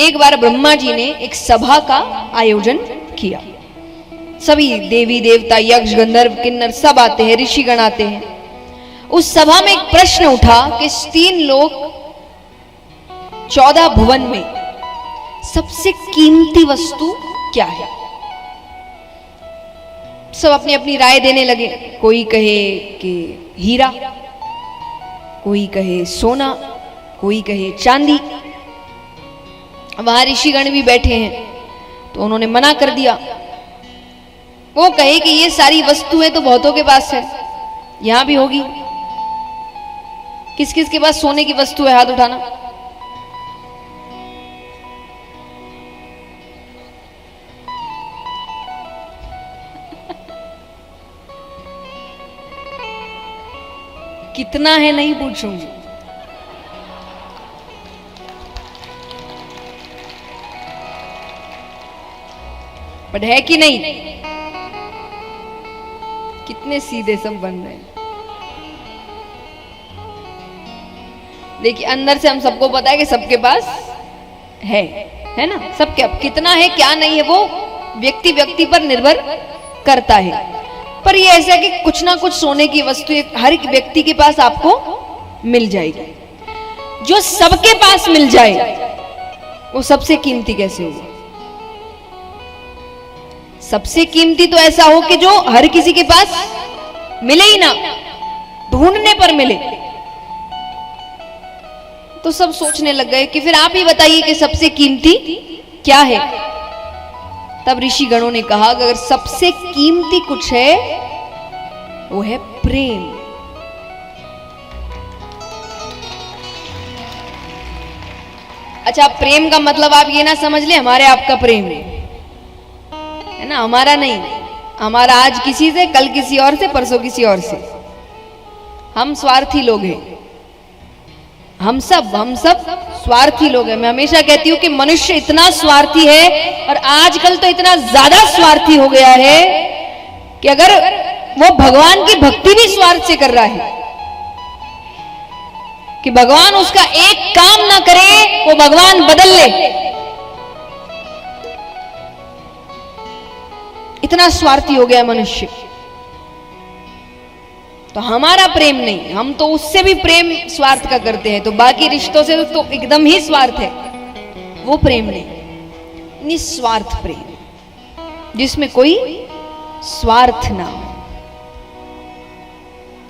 एक बार ब्रह्मा जी ने एक सभा का आयोजन किया। सभी देवी देवता, यक्ष, गंधर्व, किन्नर सब आते हैं, ऋषिगण आते हैं। उस सभा में एक प्रश्न उठा कि 3 लोक 14 भुवन में सबसे कीमती वस्तु क्या है। सब अपनी अपनी राय देने लगे। कोई कहे कि हीरा, कोई कहे सोना, कोई कहे चांदी। वहां ऋषिगण भी बैठे हैं तो उन्होंने मना कर दिया। वो कहे कि ये सारी वस्तुएं तो बहुतों के पास है, यहां भी होगी। किस किस के पास सोने की वस्तु है, हाथ उठाना। कितना है नहीं पूछूंगी, बट है कि नहीं। कितने सीधे सब बन रहे हैं। देखिए, अंदर से हम सबको पता है कि सबके पास है ना। सबके, अब कितना है क्या नहीं है वो व्यक्ति व्यक्ति पर निर्भर करता है। पर ये ऐसा है कि कुछ ना कुछ सोने की वस्तु हर एक व्यक्ति के पास आपको मिल जाएगी। जो सबके पास मिल जाए वो सबसे कीमती कैसे होगा। सबसे कीमती तो ऐसा हो कि जो हर किसी के पास मिले ही ना, ढूंढने पर मिले। तो सब सोचने लग गए कि फिर आप ही बताइए कि सबसे कीमती क्या है। तब ऋषि गणों ने कहा कि अगर सबसे कीमती कुछ है वो है प्रेम। अच्छा, प्रेम का मतलब आप ये ना समझ ले हमारे आपका प्रेम है ना, हमारा नहीं। हमारा आज किसी से, कल किसी और से, परसों किसी और से। हम स्वार्थी लोग हैं, हम सब स्वार्थी लोग हैं। मैं हमेशा कहती हूं कि मनुष्य इतना स्वार्थी है, और आजकल तो इतना ज्यादा स्वार्थी हो गया है कि अगर वो भगवान की भक्ति भी स्वार्थ से कर रहा है, कि भगवान उसका एक काम ना करे वो भगवान बदल ले, इतना स्वार्थी हो गया मनुष्य। तो हमारा प्रेम नहीं, हम तो उससे भी प्रेम स्वार्थ का करते हैं। तो बाकी रिश्तों से तो एकदम ही स्वार्थ है, वो प्रेम नहीं। निस्वार्थ प्रेम, जिसमें कोई स्वार्थ ना हो।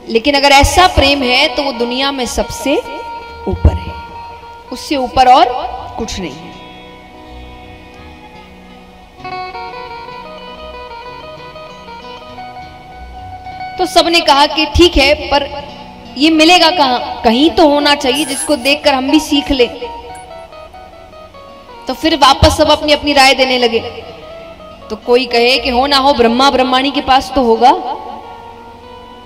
लेकिन अगर ऐसा प्रेम है तो वो दुनिया में सबसे ऊपर है, उससे ऊपर और कुछ नहीं है। तो सबने कहा कि ठीक है, पर ये मिलेगा कहां, कहीं तो होना चाहिए जिसको देखकर हम भी सीख ले। तो फिर वापस सब अपनी अपनी राय देने लगे। तो कोई कहे कि हो ना हो ब्रह्मा ब्रह्माणी के पास तो होगा।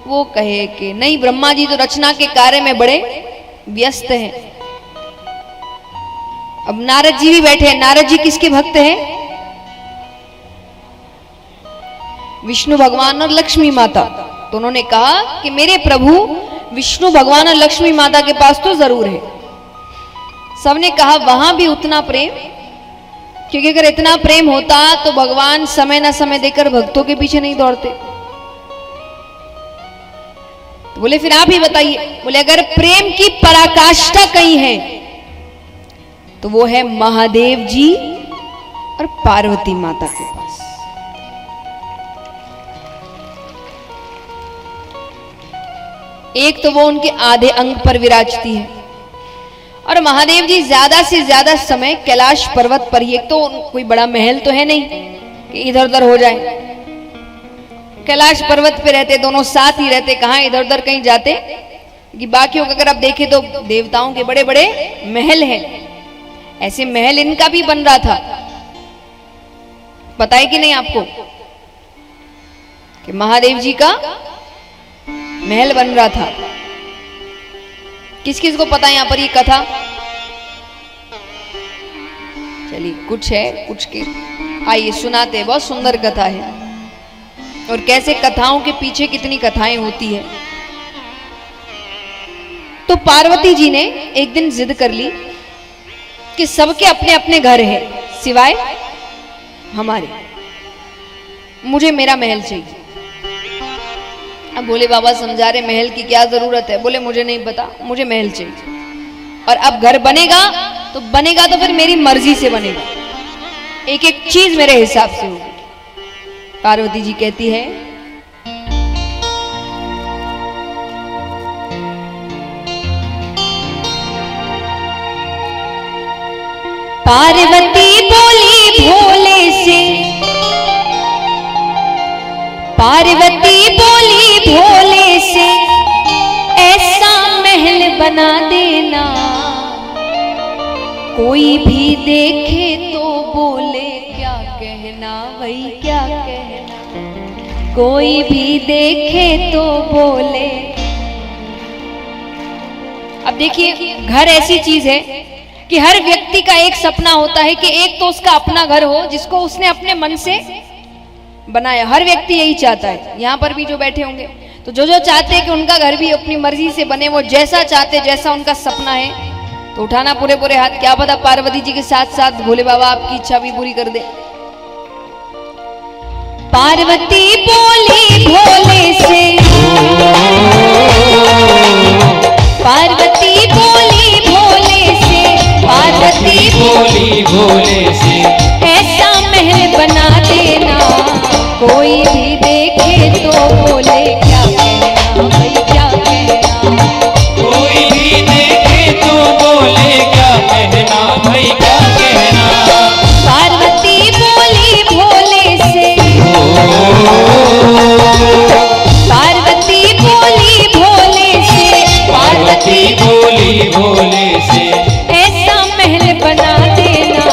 वो कहे कि नहीं, ब्रह्मा जी तो रचना के कार्य में बड़े व्यस्त हैं। अब नारद जी भी बैठे हैं। नारद जी किसके भक्त हैं? विष्णु भगवान और लक्ष्मी माता। तो उन्होंने कहा कि मेरे प्रभु विष्णु भगवान और लक्ष्मी माता के पास तो जरूर है। सबने कहा वहां भी उतना प्रेम, क्योंकि अगर इतना प्रेम होता तो भगवान समय ना समय देकर भक्तों के पीछे नहीं दौड़ते। तो बोले फिर आप ही बताइए। बोले अगर प्रेम की पराकाष्ठा कहीं है तो वो है महादेव जी और पार्वती माता के पास। एक तो वो उनके आधे अंग पर विराजती है, और महादेव जी ज्यादा से ज्यादा समय कैलाश पर्वत पर ही। एक तो कोई बड़ा महल तो है नहीं कि इधर उधर हो जाए, कैलाश पर्वत पे रहते, दोनों साथ ही रहते, कहां इधर उधर कहीं जाते। कि बाकियों का अगर आप देखें तो देवताओं के बड़े बड़े महल हैं, ऐसे महल इनका भी बन रहा था। पता है कि नहीं आपको कि महादेव जी का महल बन रहा था? किस किस को पता है यहां पर ये कथा? चलिए कुछ है, कुछ के आइए सुनाते हैं। बहुत सुंदर कथा है, और कैसे कथाओं के पीछे कितनी कथाएं होती है। तो पार्वती जी ने एक दिन जिद कर ली कि सबके अपने अपने घर हैं सिवाय हमारे। मुझे मेरा महल चाहिए। अब भोले बाबा समझा रहे महल की क्या जरूरत है। बोले मुझे नहीं पता, मुझे महल चाहिए। और अब घर बनेगा तो फिर मेरी मर्जी से बनेगा, एक एक चीज मेरे हिसाब से होगी। पार्वती जी कहती है पार्वती बोली भोले से, पार्वती बोली भोले से ऐसा महल बना देना, कोई भी देखे तो बोले क्या कहना, भाई क्या कहना, कोई भी देखे तो बोले। अब देखिए घर ऐसी चीज है कि हर व्यक्ति का एक सपना होता है कि एक तो उसका अपना घर हो जिसको उसने अपने मन से बनाया। हर व्यक्ति यही चाहता है। यहाँ पर भी जो बैठे होंगे तो जो चाहते हैं कि उनका घर भी अपनी मर्जी से बने, वो जैसा चाहते, जैसा उनका सपना है, तो उठाना पूरे पूरे हाथ। क्या पता पार्वती जी के साथ साथ भोले बाबा आपकी इच्छा भी पूरी कर दे। पार्वती बोली भोले से, पार्वती बोली भोले से, पार्वती बोली भोले से ऐसा महल बना देना, कोई भी देखे तो बोले क्या कहना, भाई क्या कहना, कोई भी देखे तो बोले क्या कहना, भाई क्या कहना। पार्वती बोली भोले से, पार्वती बोली भोले से, पार्वती बोली भोले से ऐसा महल बना देना,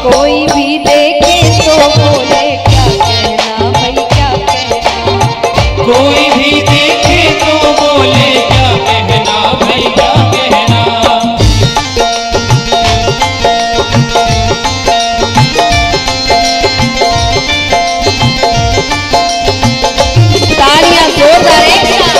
कोई भी देखे तो बोले क्या कहना, भाई क्या कहना, कोई भी देखे तो बोले क्या कहना, भाई क्या कहना। तालियां जोरदार एक साथ।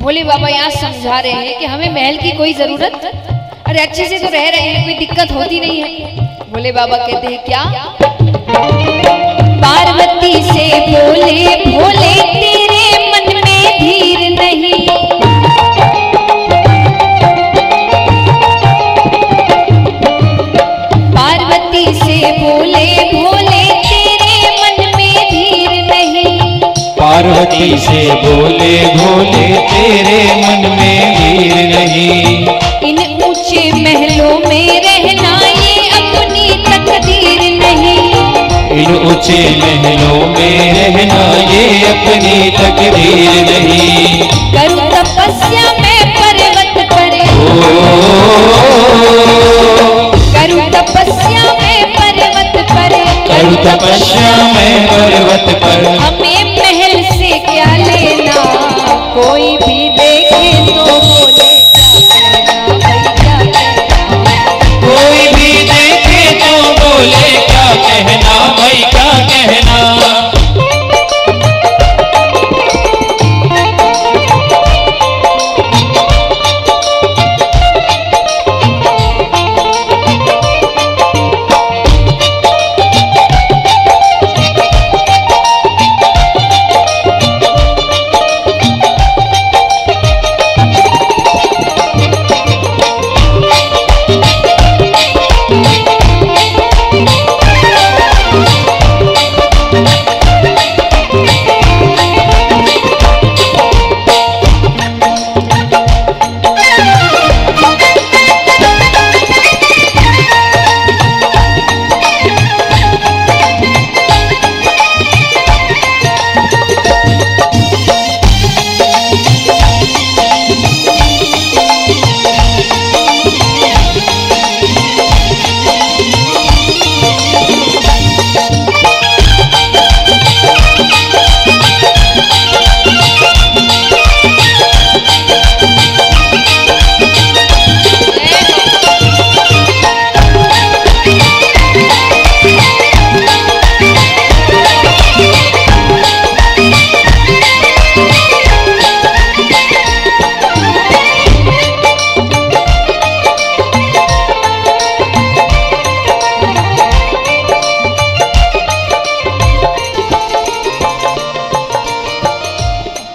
भोले बाबा यहाँ समझा रहे हैं कि हमें महल की कोई जरूरत, अरे अच्छे से तो रह रहे हैं, कोई दिक्कत होती नहीं है। भोले बाबा कहते हैं क्या, पार्वती से बोले भोले तेरे मन में धीर नहीं, पार्वती से बोले भोले तेरे मन में धीर नहीं, पार्वती से बोले भोले तेरे मन में धीर नहीं, इन ऊंचे महलों में रहना ये अपनी तकदीर नहीं, इन ऊंचे महलों में रहना ये अपनी तकदीर नहीं, करूं तपस्या मैं पर्वत पर, करूं तपस्या मैं पर्वत पर, करूं तपस्या मैं पर्वत पर, हमें महल से क्या लेना, कोई भी देखे तो बोले क्या कहना, भाई क्या कहना, कोई भी देखे तो बोले क्या कहना, भाई क्या कहना।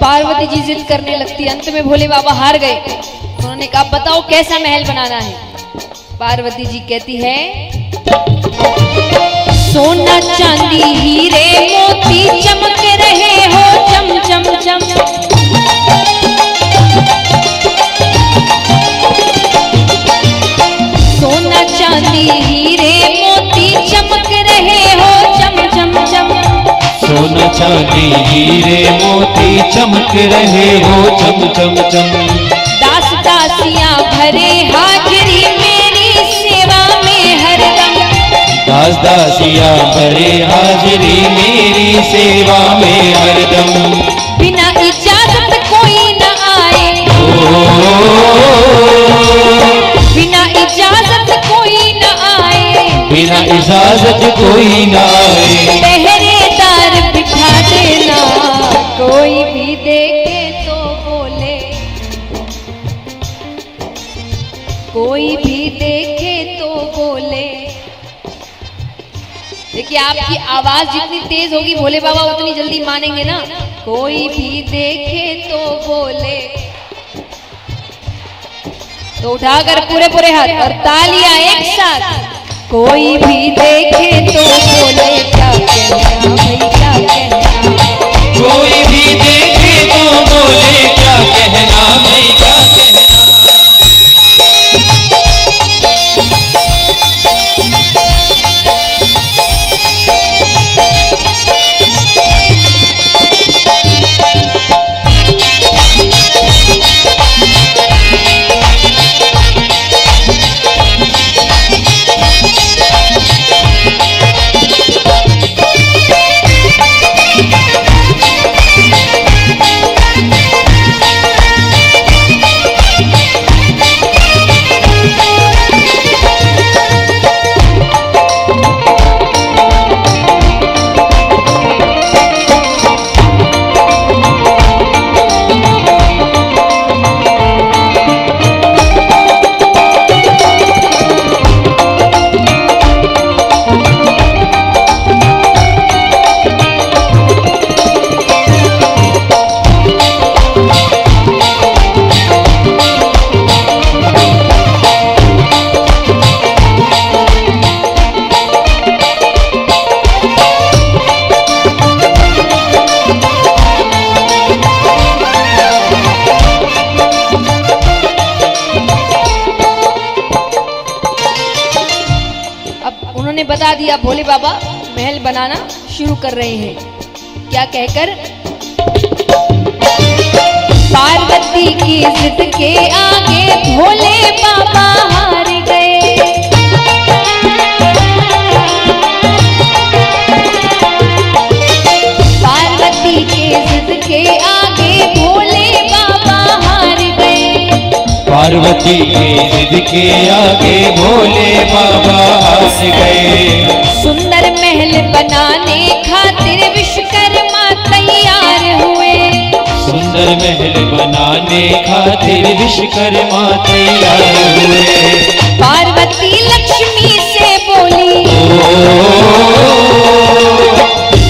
पार्वती जी जिद करने लगती, अंत में भोले बाबा हार गए। उन्होंने कहा बताओ कैसा महल बनाना है। पार्वती जी कहती है सोना चांदी हीरे मोती चमक रहे हो चम चम चम। सोना चांदी हीरे मोती चमक रहे हो चम चम चम। सोना चांदी हीरे मोती चमक रहे हो चम चम चम। दास दासियां भरे हाजिरी मेरी सेवा में हरदम। दास दासियां भरे हाजिरी मेरी सेवा में हरदम। बिना इजाजत कोई न आए, बिना इजाजत कोई न आए, बिना इजाजत कोई न आए। पहरेदार बिठा देना, कोई भी देखे तो बोले, कोई भी देखे तो बोले। देखिए आपकी आवाज जितनी तेज होगी भोले बाबा उतनी जल्दी मानेंगे ना। कोई भी देखे तो बोले, तो उठाकर पूरे पूरे हाथ और तालियां एक साथ। कोई भी देखे तो बोले क्या कहना भाई क्या कहना। कोई भी देखे तो बोले क्या कहना भाई क्या कहना। बता दिया भोले बाबा महल बनाना शुरू कर रहे हैं। क्या कहकर? पार्वती की जिद के आगे भोले बाबा हार गए। पार्वती की जिद के आगे भोले बाबा हार गए। पार्वती की जिद के आगे भोले बाबा हार गए। सुंदर महल बनाने खातिर विश्वकर्मा तैयार हुए। सुंदर महल बनाने खातिर विश्वकर्मा तैयार हुए। पार्वती लक्ष्मी से बोली,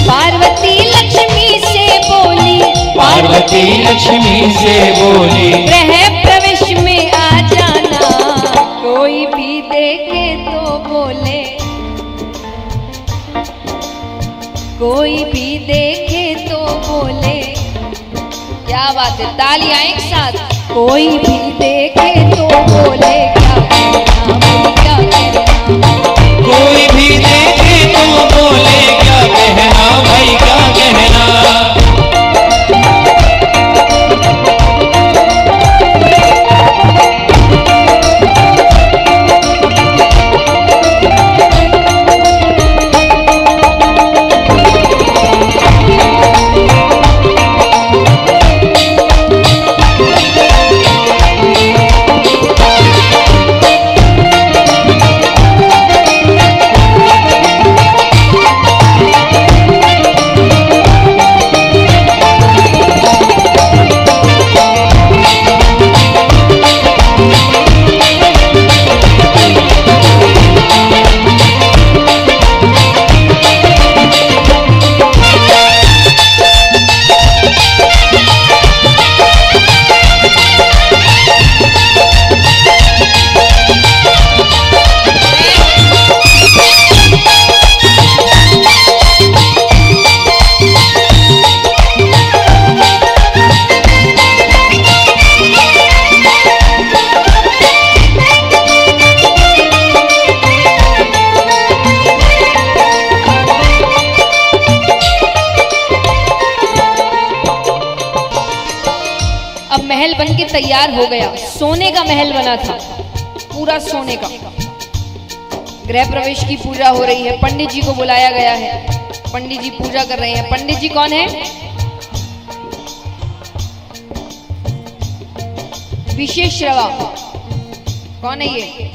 पार्वती लक्ष्मी से बोली, पार्वती लक्ष्मी से बोली, गृह प्रवेश में आ जाना, कोई भी देखे तो बोले, कोई भी देखे तो बोले। क्या बात है, तालियां एक साथ। कोई भी देखे तो बोले क्या कहना भाई क्या कहना। कोई भी देखे तो बोले क्या कहना भाई क्या कहना। महल बनके तैयार हो गया। सोने का महल बना था, पूरा सोने का। गृह प्रवेश की पूजा हो रही है, पंडित जी को बुलाया गया है, पंडित जी पूजा कर रहे हैं। पंडित जी कौन है? विशेश्रवा। कौन है ये?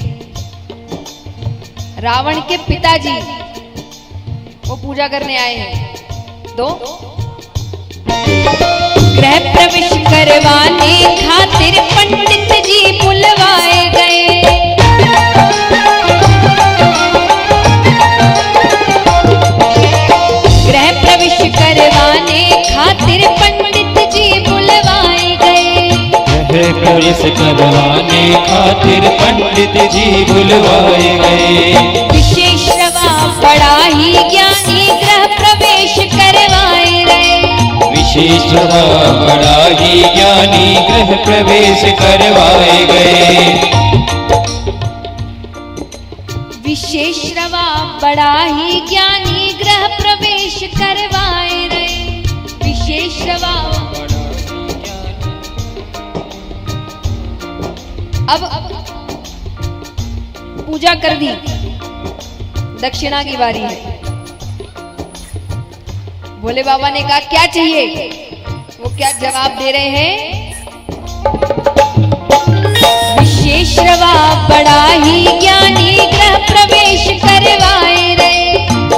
रावण के पिताजी, वो पूजा करने आए हैं। दो गृह प्रवेश करवाने खातिर पंडित जी बुलवाए गए। गृह प्रवेश करवाने खातिर पंडित जी बुलवाए गए। गृह प्रवेश करवाने खातिर पंडित जी बुलवाए गए। विशेश्रवा बड़ा ही ज्ञानी गृह प्रवेश करवाए गए। विशेश्रवा बड़ा ही ज्ञानी गृह प्रवेश करवाए गए। विशेश्रवा बड़ा ही ज्ञानी गृह प्रवेश करवाए गए। विशेश्रवा अब पूजा कर दी, दक्षिणा की बारी है। भोले बाबा ने कहा क्या चाहिए? वो क्या जवाब दे रहे हैं? विशेश्रवा बड़ा ही ज्ञानी गृह प्रवेश करवाए रहे।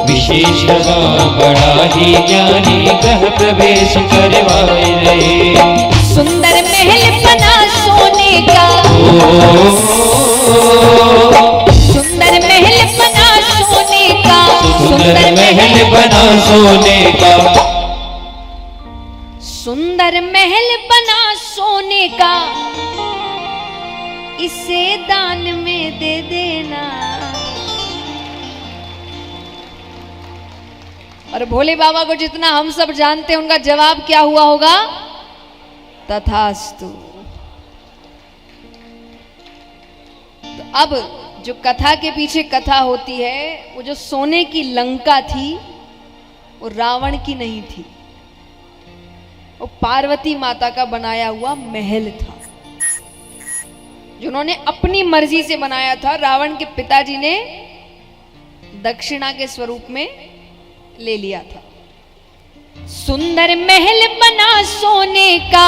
विशेश्रवा बड़ा ही ज्ञानी गृह प्रवेश करवाए रहे। सुंदर महल बना सोने का, सुंदर महल बना सोने का, सुंदर महल बना सोने का, सुंदर महल बना सोने का, इसे दान में दे देना। और भोले बाबा को जितना हम सब जानते हैं, उनका जवाब क्या हुआ होगा? तथास्तु। तो अब जो कथा के पीछे कथा होती है, वो जो सोने की लंका थी, वो रावण की नहीं थी, वो पार्वती माता का बनाया हुआ महल था, जिन्होंने अपनी मर्जी से बनाया था। रावण के पिताजी ने दक्षिणा के स्वरूप में ले लिया था। सुंदर महल बना सोने का,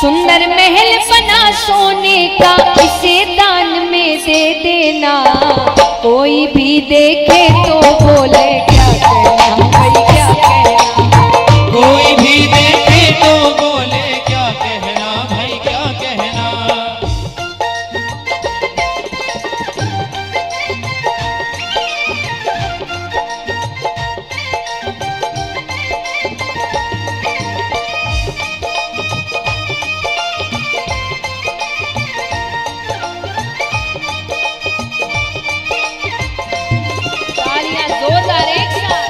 सुंदर महल बना सोने का, इसे दान में दे देना। कोई भी देखे तो बोले क्या कहना भाई, क्या कहना। कोई भी देखे तो बोले क्या कहना भाई, क्या कहना। जोरदार एक साथ।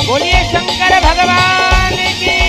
बोलिए शंकर भगवान की।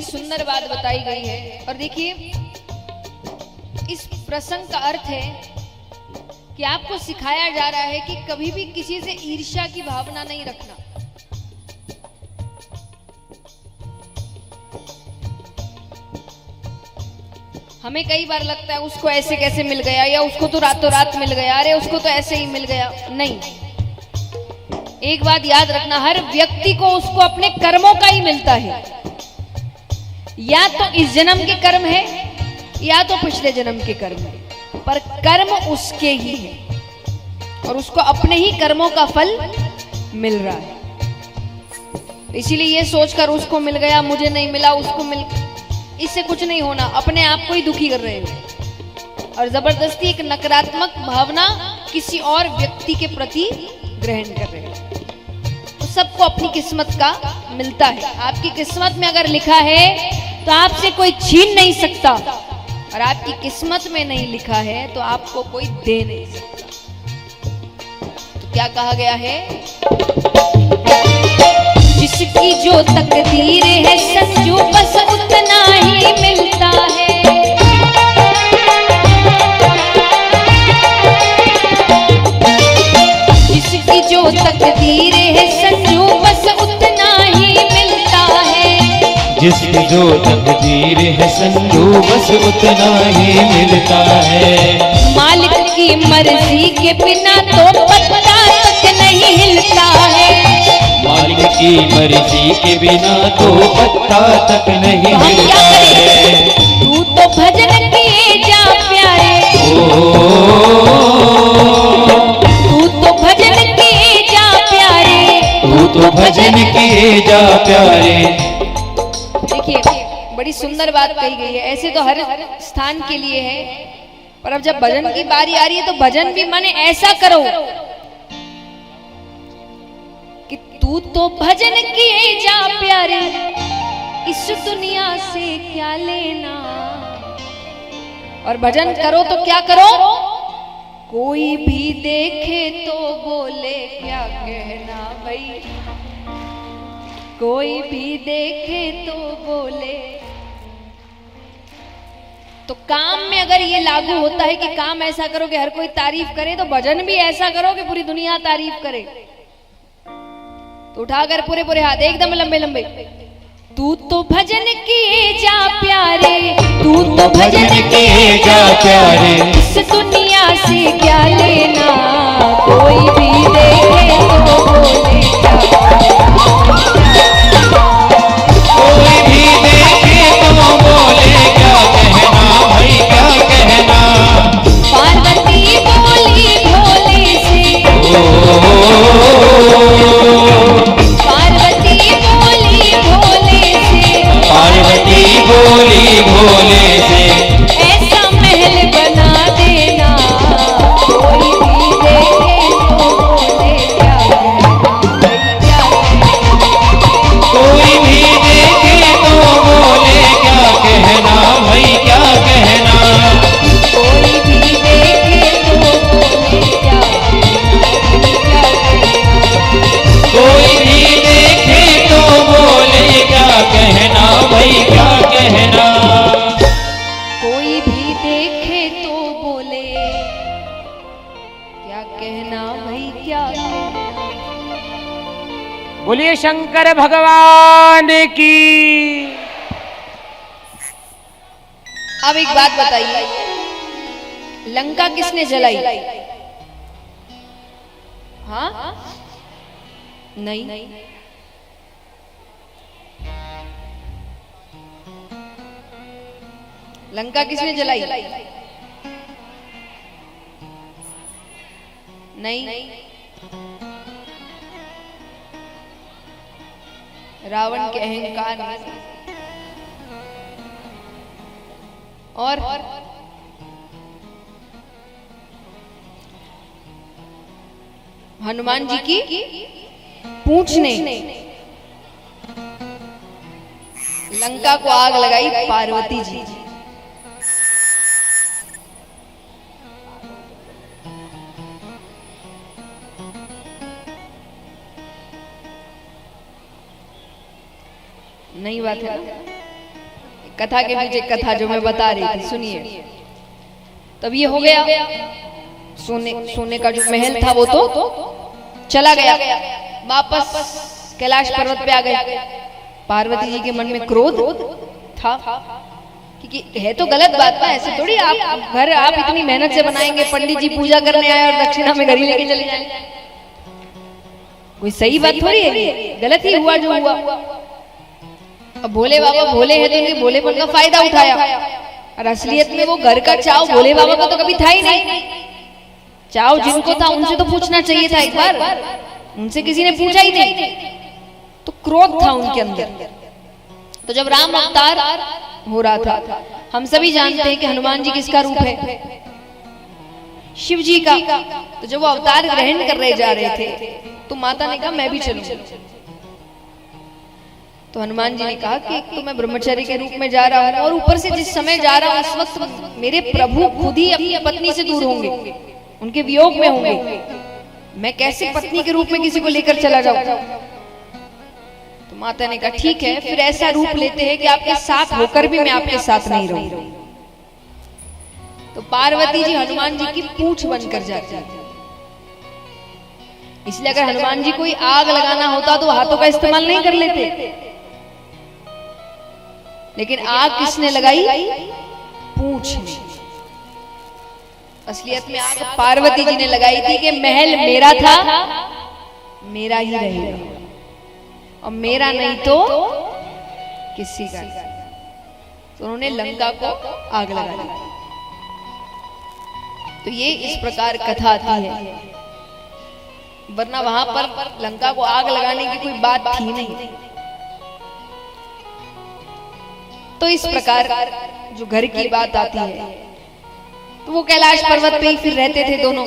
सुंदर बात बताई गई है। और देखिए, इस प्रसंग का अर्थ है कि आपको सिखाया जा रहा है कि कभी भी किसी से ईर्ष्या की भावना नहीं रखना। हमें कई बार लगता है उसको ऐसे कैसे मिल गया, या उसको तो रातों रात मिल गया, अरे उसको तो ऐसे ही मिल गया। नहीं, एक बात याद रखना, हर व्यक्ति को उसको अपने कर्मों का ही मिलता है। या तो इस जन्म के कर्म है या तो पिछले जन्म के कर्म है, पर कर्म उसके ही है और उसको अपने ही कर्मों का फल मिल रहा है। इसीलिए ये सोचकर उसको मिल गया मुझे नहीं मिला, उसको मिल, इससे कुछ नहीं होना, अपने आप को ही दुखी कर रहे हैं और जबरदस्ती एक नकारात्मक भावना किसी और व्यक्ति के प्रति ग्रहण कर रहे हैं। तो सबको अपनी किस्मत का मिलता है। आपकी किस्मत में अगर लिखा है तो आपसे कोई छीन नहीं सकता, और आपकी किस्मत में नहीं लिखा है तो आपको कोई दे नहीं सकता। तो क्या कहा गया है, जिसकी जो तकदीर है संजू बस उतना ही मिलता है। जिसकी जो तकदीर है संजू बस उतना ही मिलता है। जिसकी जो तकदीर है संजू बस उतना ही मिलता है। मालिक की मर्जी के बिना तो पत्ता तक नहीं हिलता है। मालिक की मर्जी के बिना तो पत्ता तक नहीं हिलता है। तू तो भजन किए जा प्यारे, तू तो भजन किए जा प्यारे, तू तो भजन किए जा प्यारे। देखिए बड़ी सुंदर बात कही गई है। ऐसे तो हर स्थान के लिए है, पर अब जब भजन की बारी आ रही है तो भजन भी माने ऐसा करो कि तू तो भजन किए जा प्यारे, इस दुनिया से क्या लेना। और भजन करो तो क्या करो, कोई भी देखे तो बोले क्या कहना भाई, कोई भी देखे तो बोले। तो काम में अगर ये लागू होता है कि काम ऐसा करो कि हर कोई तारीफ करे, तो भजन भी ऐसा करो कि पूरी दुनिया तारीफ करे। तो उठाकर पूरे पूरे हाथ एकदम लंबे लंबे, तू तो भजन किए जा प्यारे, तू तो भजन किए जा प्यारे, इस दुनिया से क्या लेना, कोई भी देखे तो बोले क्या, कोई भी देखे तो बोले क्या कहना भाई क्या कहना। पार्वती बोली भोले से, पार्वती बोली भोले से, पार्वती बोली भोले से, ऐसा महल बना देना, कोई भी देखे तो बोले क्या कहना, कोई भी देखे तो बोले क्या कहना भाई क्या कहना। कोई भी देखे तो बोले क्या कहना, कोई भी देखे तो बोले क्या कहना भाई क्या कहना। कोई भी देखे तो बोले क्या कहना भाई क्या कहना। बोलिए शंकर भगवान की। अब एक बात बताइए, लंका किसने जलाई? हाँ नहीं, लंका किसने जलाई? नहीं, रावण के अहंकार में। और हनुमान जी की पूंछ ने लंका को आग लगाई पार्वती जी। नहीं बात है ना? कथा के पीछे कथा जो मैं बता रही थी, सुनिए। तब ये हो गया, सोने का जो महल था वो तो चला गया, वापस कैलाश पर्वत पे आ गए। पार्वती जी के मन में क्रोध था, क्योंकि है तो गलत बात ना, ऐसे थोड़ी आप घर आप इतनी मेहनत से बनाएंगे, पंडित जी पूजा करने आए और दक्षिणा में घर ही लेके चले जाएंगे, कोई सही बात थोड़ी है, गलत ही हुआ जो हुआ। अब भोले बाबा भोले हैं तो उनके भोलेपन का फायदा उठाया, और असलियत में वो घर का चाव भोले बाबा का तो कभी था ही नहीं। चाव जिनको था उनसे तो पूछना चाहिए था एक बार, उनसे किसी ने पूछा ही नहीं, तो क्रोध था उनके अंदर। तो जब राम अवतार हो रहा था, हम सभी जानते हैं कि हनुमान जी किसका रूप है, शिव जी का। तो जब वो अवतार ग्रहण कर रहे जा रहे थे तो माता ने कहा मैं भी चलूं। तो हनुमान जी ने कहा कि एक तो मैं ब्रह्मचारी के रूप में जा रहा हूं, और ऊपर से जिस समय जा रहा हूं उस वक्त मेरे प्रभु खुद ही अपनी पत्नी से दूर होंगे, उनके वियोग में होंगे, मैं कैसे पत्नी के रूप में किसी को लेकर चला जाऊं। तो माता ने कहा ठीक है, फिर ऐसा रूप लेते हैं कि आपके साथ होकर भी मैं आपके साथ नहीं रहूं। तो पार्वती जी हनुमान जी की पूंछ बनकर जाती है। इसलिए अगर हनुमान जी कोई आग लगाना होता तो हाथों का इस्तेमाल नहीं कर लेते, लेकिन आग किसने लगाई, पूंछ ने। असलियत में आग पार्वती जी ने लगाई थी कि महल मेरा था, मेरा ही रहेगा, और मेरा नहीं तो किसी का। तो उन्होंने लंका को आग लगा दी। तो ये इस प्रकार कथा आती है, वरना वहां पर लंका को आग लगाने की कोई बात थी नहीं। तो इस प्रकार जो घर की बात आती है, तो वो कैलाश पर्वत पे ही फिर रहते थे दोनों।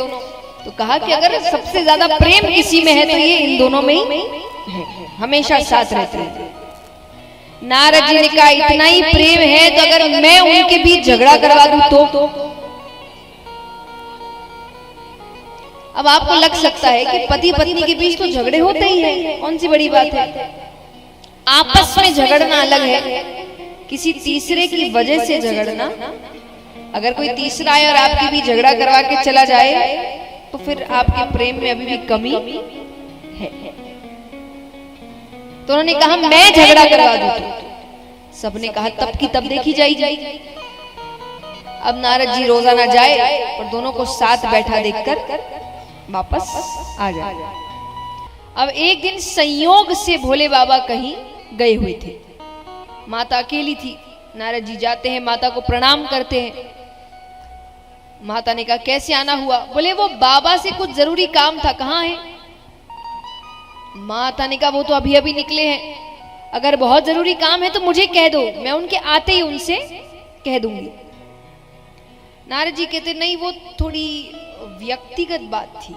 तो कहा कि अगर सबसे ज्यादा प्रेम किसी में है तो ये इन दोनों में ही है, हमेशा साथ रहते हैं। नारद जी ने कहा इतना ही प्रेम है तो अगर मैं उनके बीच झगड़ा करवा दूं तो। अब आपको लग सकता है कि पति पत्नी के बीच तो झगड़े होते ही हैं, कौन सी बड़ी बात है। आपस में झगड़ना अलग है, किसी तीसरे की वजह से झगड़ना। अगर कोई तीसरा आए और आपके बीच झगड़ा करवा के चला जाए तो फिर आपके प्रेम में अभी भी कमी है। तो उन्होंने कहा मैं झगड़ा करवा दूं तो। सबने कहा तब की तब देखी जाएगी। अब नारद जी रोजाना जाए और दोनों को साथ बैठा देखकर वापस आ जाए। अब एक दिन संयोग से भोले बाबा कहीं गए हुए थे, माता अकेली थी। नारद जी जाते हैं, माता को प्रणाम करते हैं। माता ने कहा कैसे आना हुआ? बोले वो बाबा से कुछ जरूरी काम था, कहाँ है? माता ने कहा वो तो अभी अभी निकले हैं, अगर बहुत जरूरी काम है तो मुझे कह दो, मैं उनके आते ही उनसे कह दूंगी। नारद जी कहते नहीं, वो थोड़ी व्यक्तिगत बात थी।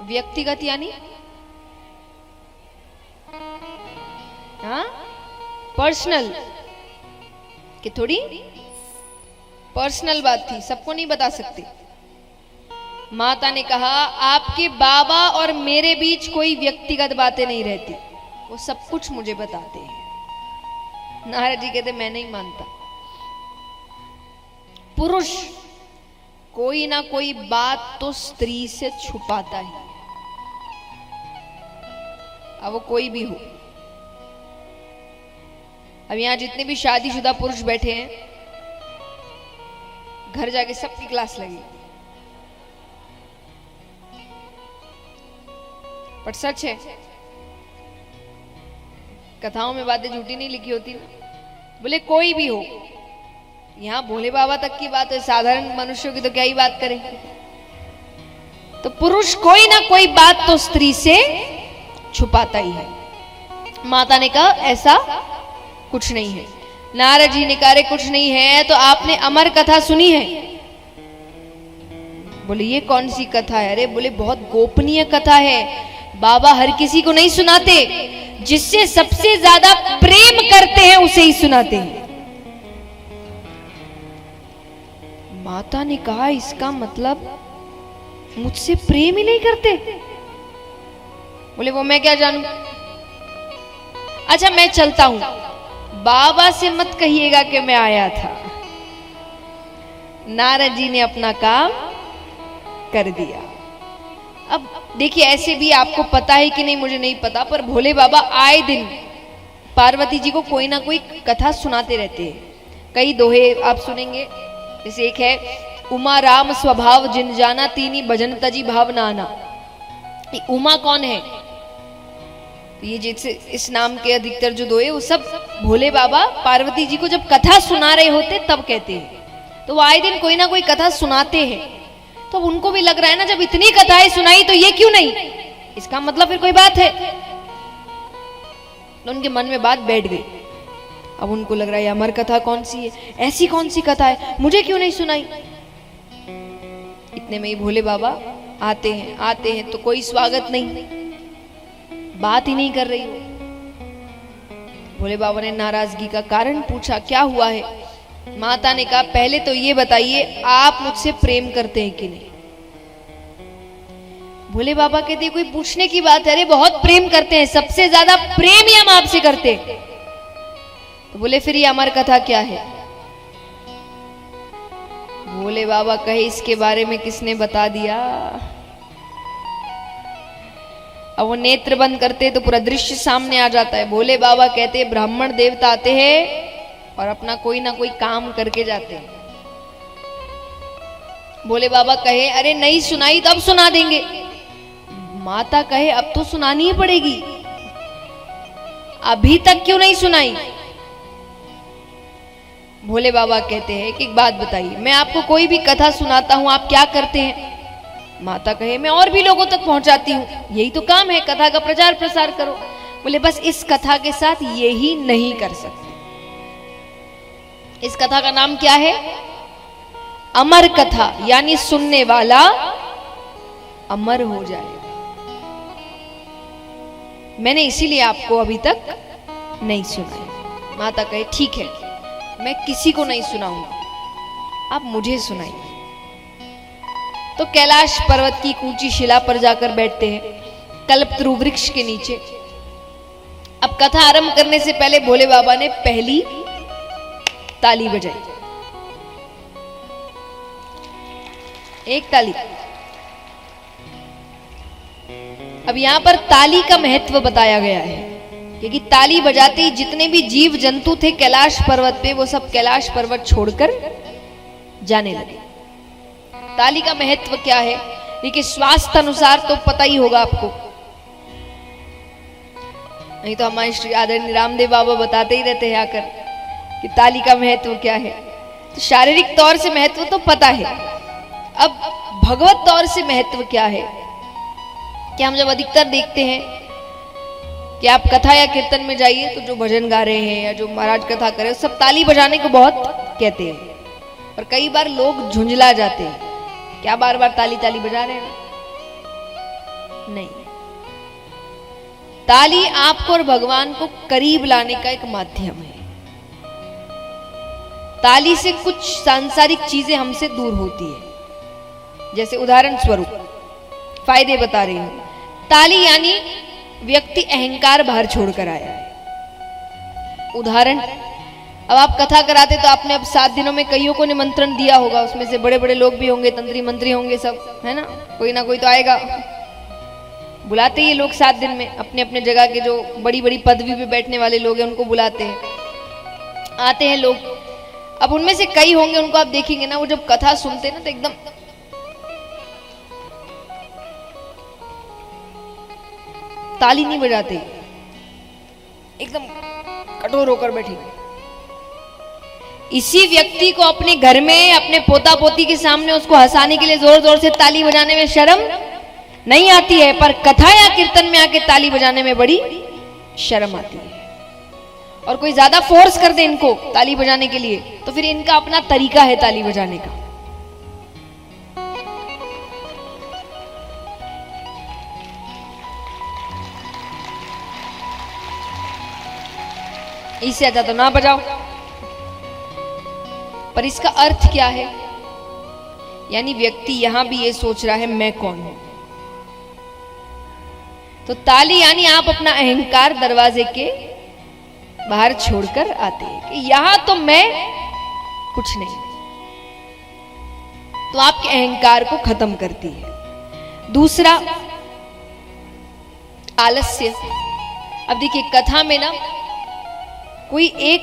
व्यक्तिगत यानी हाँ पर्सनल, कि थोड़ी पर्सनल बात थी, सबको नहीं बता सकते। माता ने कहा आपके बाबा और मेरे बीच कोई व्यक्तिगत बातें नहीं रहती, वो सब कुछ मुझे बताते हैं। नारद जी कहते मैं नहीं मानता। पुरुष कोई ना कोई बात तो स्त्री से छुपाता ही, अब वो कोई भी हो। अब यहां जितने भी शादीशुदा पुरुष बैठे हैं, घर जाके सबकी क्लास लगी, पर सच है, कथाओं में बातें झूठी नहीं लिखी होती ना। बोले कोई भी हो, यहां भोले बाबा तक की बात है, साधारण मनुष्यों की तो क्या ही बात करें। तो पुरुष कोई ना कोई बात तो स्त्री से छुपाता ही है। माता ने कहा ऐसा कुछ नहीं है। नारद जी ने कहा कुछ नहीं है तो आपने अमर कथा सुनी है? बोले ये कौन सी कथा है? अरे बोले बहुत गोपनीय कथा है, बाबा हर किसी को नहीं सुनाते, जिससे सबसे ज्यादा प्रेम करते हैं उसे ही सुनाते हैं। माता ने कहा इसका मतलब मुझसे प्रेम ही नहीं करते? बोले वो मैं क्या जानूं। अच्छा मैं चलता हूं, बाबा से मत कहिएगा कि मैं आया था। नारद जी ने अपना काम कर दिया। अब देखिए ऐसे भी आपको पता है कि नहीं मुझे नहीं पता, पर भोले बाबा आए दिन पार्वती जी को कोई ना कोई कथा सुनाते रहते हैं। कई दोहे आप सुनेंगे, जैसे एक है, उमा राम स्वभाव जिन जाना, तीनी भजन तजी भाव नाना। उमा कौन है? ये जैसे इस नाम के अधिकतर जो दोहे, वो सब भोले बाबा पार्वती जी को जब कथा सुना रहे होते तब कहते हैं। तो वो आए दिन कोई ना कोई कथा सुनाते हैं, तो उनको भी लग रहा है ना, जब इतनी कथाएं सुनाई तो ये क्यों नहीं, इसका मतलब फिर कोई बात है। तो उनके मन में बात बैठ गई। अब उनको लग रहा है अमर कथा कौन सी है, ऐसी कौन सी कथा है, मुझे क्यों नहीं सुनाई। इतने में ही भोले बाबा आते हैं तो कोई स्वागत नहीं, बात ही नहीं कर रही हो। भोले बाबा ने नाराजगी का कारण पूछा, क्या हुआ है? माता ने कहा, पहले तो ये बताइए आप मुझसे प्रेम करते हैं कि नहीं। भोले बाबा कहते कोई पूछने की बात है, अरे बहुत प्रेम करते हैं, सबसे ज्यादा प्रेम ही हम आपसे करते हैं। तो बोले फिर ये अमर कथा क्या है? भोले बाबा कहे, इसके बारे में किसने बता दिया। अब वो नेत्र बंद करते तो पूरा दृश्य सामने आ जाता है। भोले बाबा कहते ब्राह्मण देवता आते हैं और अपना कोई ना कोई काम करके जाते हैं। भोले बाबा कहे, अरे नहीं सुनाई तो अब सुना देंगे। माता कहे, अब तो सुनानी ही पड़ेगी, अभी तक क्यों नहीं सुनाई? भोले बाबा कहते हैं कि एक बात बताइए, मैं आपको कोई भी कथा सुनाता हूं, आप क्या करते हैं? माता कहे, मैं और भी लोगों तक पहुंचाती हूँ, यही तो काम है, कथा का प्रचार प्रसार करो। बोले बस इस कथा के साथ यही नहीं कर सकते। इस कथा का नाम क्या है? अमर कथा, यानी सुनने वाला अमर हो जाएगा। मैंने इसीलिए आपको अभी तक नहीं सुनाई। माता कहे, ठीक है, मैं किसी को नहीं सुनाऊंगा, आप मुझे सुनाइए। तो कैलाश पर्वत की ऊंची शिला पर जाकर बैठते हैं, कल्पतरु वृक्ष के नीचे। अब कथा आरंभ करने से पहले भोले बाबा ने पहली ताली बजाई, एक ताली। अब यहां पर ताली का महत्व बताया गया है, क्योंकि ताली बजाते ही जितने भी जीव जंतु थे कैलाश पर्वत पे, वो सब कैलाश पर्वत छोड़कर जाने लगे। ताली का महत्व क्या है? देखिए, स्वास्थ्य अनुसार तो पता ही होगा आपको, नहीं तो हमारे श्री आदरणीय रामदेव बाबा बताते ही रहते हैं आकर कि ताली का महत्व क्या है। तो शारीरिक तौर से महत्व तो पता है, अब भगवत तौर से महत्व क्या है? कि हम जब अधिकतर देखते हैं कि आप कथा या कीर्तन में जाइए, तो जो भजन गा रहे हैं या जो महाराज कथा कर रहे हैं, सब ताली बजाने को बहुत कहते हैं, और कई बार लोग झुंझला जाते हैं, क्या बार बार ताली ताली बजा रहे हैं? नहीं, ताली आपको और भगवान को करीब लाने का एक माध्यम है। ताली से कुछ सांसारिक चीजें हमसे दूर होती है। जैसे उदाहरण स्वरूप फायदे बता रही हूं। ताली यानी व्यक्ति अहंकार बाहर छोड़कर आया है। उदाहरण, अब आप कथा कराते तो आपने अब 7 दिनों में कईयों को निमंत्रण दिया होगा, उसमें से बड़े बड़े लोग भी होंगे, तंत्री मंत्री होंगे, सब है ना, कोई ना कोई तो आएगा। बुलाते ही लोग 7 दिन में अपने अपने जगह के जो बड़ी बड़ी पदवी पे बैठने वाले लोग हैं उनको बुलाते हैं, आते हैं लोग। अब उनमें से कई होंगे, उनको आप देखेंगे ना, वो जब कथा सुनते हैं ना तो एकदम ताली नहीं बजाते, एकदम कठोर होकर बैठेंगे। इसी व्यक्ति को अपने घर में अपने पोता पोती के सामने उसको हंसाने के लिए जोर जोर से ताली बजाने में शर्म नहीं आती है, पर कथा या कीर्तन में आके ताली बजाने में बड़ी शर्म आती है। और कोई ज्यादा फोर्स कर दे इनको ताली बजाने के लिए, तो फिर इनका अपना तरीका है ताली बजाने का। इससे अच्छा तो ना बजाओ। पर इसका अर्थ क्या है? यानी व्यक्ति यहां भी ये सोच रहा है मैं कौन हूं। तो ताली यानी आप अपना अहंकार दरवाजे के बाहर छोड़कर आते हैं कि यहां तो मैं कुछ नहीं, तो आपके अहंकार को खत्म करती है। दूसरा, आलस्य। अब देखिए, कथा में ना कोई एक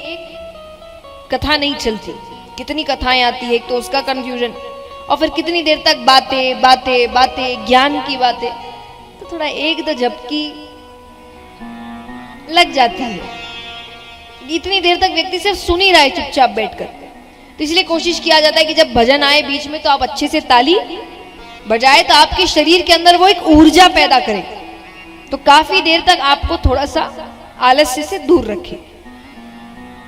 कथा नहीं चलती। कितनी कथाएं आती है, एक तो उसका कंफ्यूजन, और फिर कितनी देर तक बातें बातें बातें, ज्ञान की बातें, तो थोड़ा एक दो झपकी लग जाती है। इतनी देर तक व्यक्ति सिर्फ सुन ही रहा है चुपचाप बैठकर, तो इसलिए कोशिश किया जाता है कि जब भजन आए बीच में तो आप अच्छे से ताली बजाए, तो आपके शरीर के अंदर वो एक ऊर्जा पैदा करे, तो काफी देर तक आपको थोड़ा सा आलस्य से दूर रखे,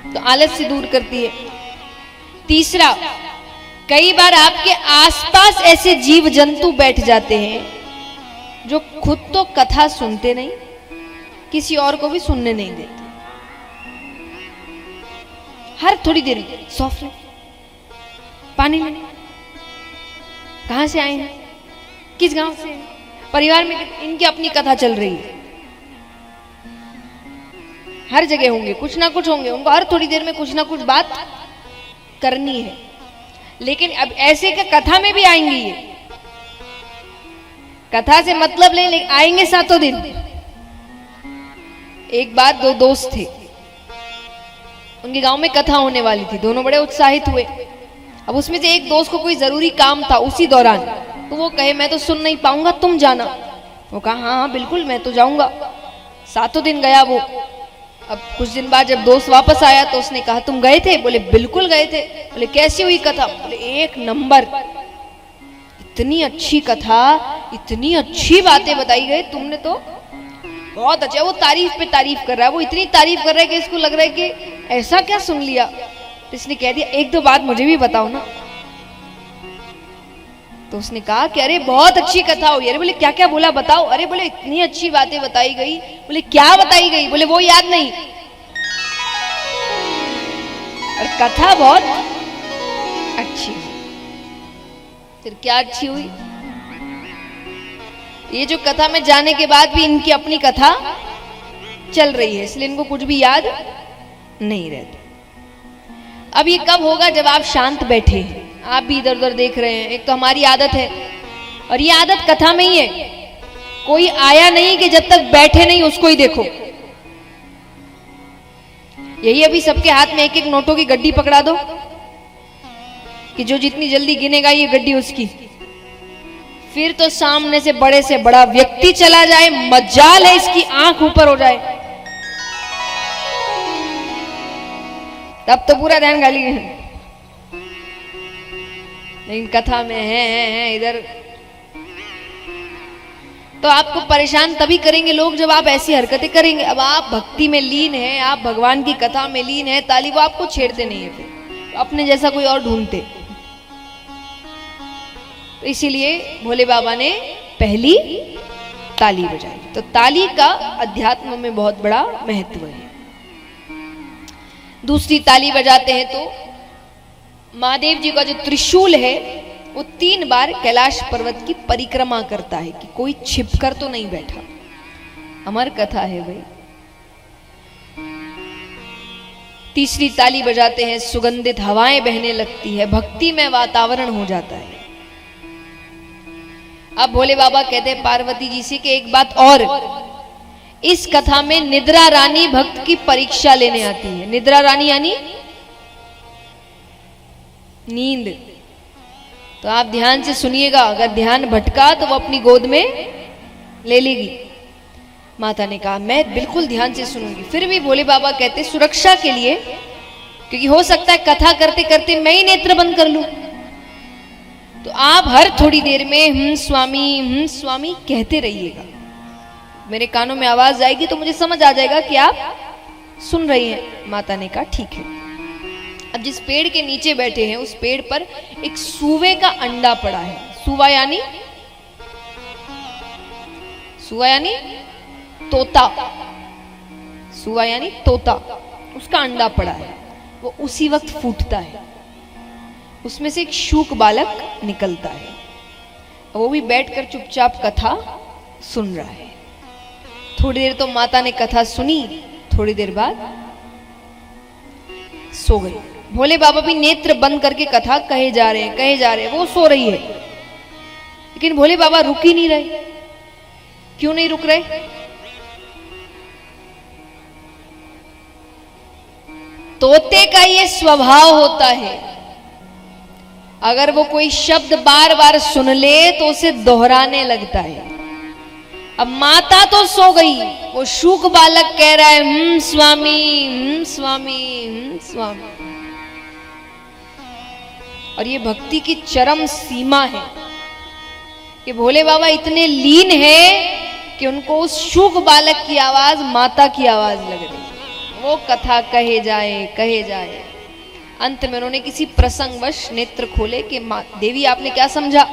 तो आलस्य दूर करती है। तीसरा, कई बार आपके आसपास ऐसे जीव जंतु बैठ जाते हैं जो खुद तो कथा सुनते नहीं, किसी और को भी सुनने नहीं देते। हर थोड़ी देर में सॉफ्ट पानी लेने, कहां से आए हैं, किस गांव से हैं, परिवार में इनकी अपनी कथा चल रही है। हर जगह होंगे, कुछ ना कुछ होंगे, उनको हर थोड़ी देर में कुछ ना कुछ बात करनी है। लेकिन अब ऐसे का कथा में भी आएंगे, ये कथा से मतलब ले आएंगे 7 दिन। एक बार 2 दोस्त थे, उनके गांव में कथा होने वाली थी, दोनों बड़े उत्साहित हुए। अब उसमें से एक दोस्त को कोई जरूरी काम था उसी दौरान, तो वो कहे मैं तो सुन नहीं पाऊंगा, तुम जाना। वो कहा हाँ हाँ बिल्कुल मैं तो जाऊंगा। 7 दिन गया वो। अब कुछ दिन बाद जब दोस्त वापस आया तो उसने कहा तुम गए थे? बोले बिल्कुल गए थे। बोले कैसी हुई कथा? बोले 1 नंबर, इतनी अच्छी कथा, इतनी अच्छी बातें बताई गई, तुमने तो बहुत अच्छा। वो तारीफ पे तारीफ कर रहा है, वो इतनी तारीफ कर रहा है कि इसको लग रहा है कि ऐसा क्या सुन लिया। तो इसने कह दिया 1-2 बात मुझे भी बताओ ना। तो उसने कहा कि अरे बहुत अच्छी कथा हुई। अरे बोले क्या क्या बोला बताओ। अरे बोले इतनी अच्छी बातें बताई गई। बोले क्या बताई गई? बोले वो याद नहीं, और कथा बहुत अच्छी। फिर क्या अच्छी हुई? ये जो कथा में जाने के बाद भी इनकी अपनी कथा चल रही है, इसलिए इनको कुछ भी याद नहीं रहता। अब ये कब होगा? जब आप शांत बैठे हैं, आप भी इधर उधर देख रहे हैं। एक तो हमारी आदत है, और ये आदत कथा में ही है। कोई आया नहीं कि जब तक बैठे नहीं उसको ही देखो। यही अभी सबके हाथ में 1-1 नोटों की गड्डी पकड़ा दो कि जो जितनी जल्दी गिनेगा ये गड्डी उसकी। फिर तो सामने से बड़ा व्यक्ति चला जाए, मजाल है इसकी आंख ऊपर हो जाए, तब तो पूरा ध्यान गाली है। लेकिन कथा में है इधर, तो आपको परेशान तभी करेंगे लोग जब आप ऐसी हरकतें करेंगे। अब आप भक्ति में लीन हैं, आप भगवान की कथा में लीन हैं, ताली वो आपको छेड़ते नहीं है, फिर अपने जैसा कोई और ढूंढते। तो इसीलिए भोले बाबा ने पहली ताली बजाई। तो ताली का अध्यात्म में बहुत बड़ा महत्व है। दूसरी ताली बजाते हैं तो महादेव जी का जो त्रिशूल है वो 3 बार कैलाश पर्वत की परिक्रमा करता है कि कोई छिपकर तो नहीं बैठा। अमर कथा है भाई। तीसरी ताली बजाते हैं, सुगंधित हवाएं बहने लगती है, भक्ति में वातावरण हो जाता है। अब भोले बाबा कहते हैं पार्वती जी से कि एक बात और, इस कथा में निद्रा रानी भक्त की परीक्षा लेने आती है। निद्रा रानी यानी नींद। तो आप ध्यान से सुनिएगा, अगर ध्यान भटका तो वो अपनी गोद में ले लेगी। माता ने कहा मैं बिल्कुल ध्यान से सुनूंगी। फिर भी भोले बाबा कहते सुरक्षा के लिए, क्योंकि हो सकता है कथा करते करते मैं ही नेत्र बंद कर लूं, तो आप हर थोड़ी देर में स्वामी कहते रहिएगा। मेरे कानों में आवाज आएगी तो मुझे समझ आ जाएगा कि आप सुन रही हैं। माता ने कहा ठीक है। अब जिस पेड़ के नीचे बैठे हैं उस पेड़ पर एक सूवे का अंडा पड़ा है। सूवा यानी तोता। सूवा यानी तोता, उसका अंडा पड़ा है। वो उसी वक्त फूटता है, उसमें से एक शूक बालक निकलता है। वो भी बैठकर चुपचाप कथा सुन रहा है। थोड़ी देर तो माता ने कथा सुनी, थोड़ी देर बाद सो गई। भोले बाबा भी नेत्र बंद करके कथा कहे जा रहे हैं। वो सो रही है, लेकिन भोले बाबा रुक ही नहीं रहे। क्यों नहीं रुक रहे? तोते का ये स्वभाव होता है, अगर वो कोई शब्द बार बार सुन ले तो उसे दोहराने लगता है। अब माता तो सो गई, वो शूक बालक कह रहा है स्वामी स्वामी स्वामी। और ये भक्ति की चरम सीमा है कि भोले बाबा इतने लीन है कि उनको उस शूक बालक की आवाज माता की आवाज लग रही। वो कथा कहे जाए। अंत में उन्होंने किसी प्रसंगवश नेत्र खोले कि देवी आपने क्या समझा?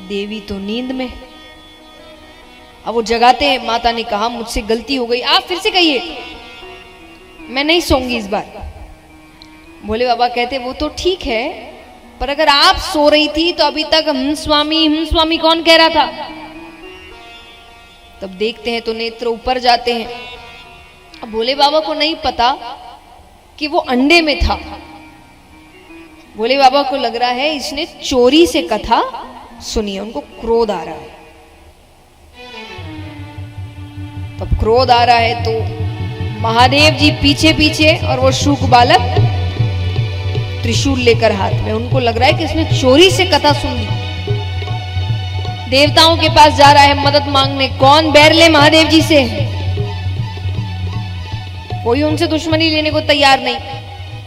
देवी तो नींद में। अब वो जगाते हैं, माता ने कहा मुझसे गलती हो गई, आप फिर से कहिए, मैं नहीं सोऊंगी इस बार। भोले बाबा कहते वो तो ठीक है, पर अगर आप सो रही थी तो अभी तक स्वामी कौन कह रहा था? तब देखते हैं तो नेत्र ऊपर जाते हैं। अब भोले बाबा को नहीं पता कि वो अंडे में था। भोले बाबा को लग रहा है इसने चोरी से कथा सुनी है, उनको क्रोध आ रहा है। तब क्रोध आ रहा है तो महादेव जी पीछे पीछे और वो शूक बालक त्रिशूल लेकर हाथ में। उनको लग रहा है कि इसने चोरी से कथा सुन ली। देवताओं के पास जा रहा है मदद मांगने। कौन बैर ले महादेव जी से? कोई उनसे दुश्मनी लेने को तैयार नहीं।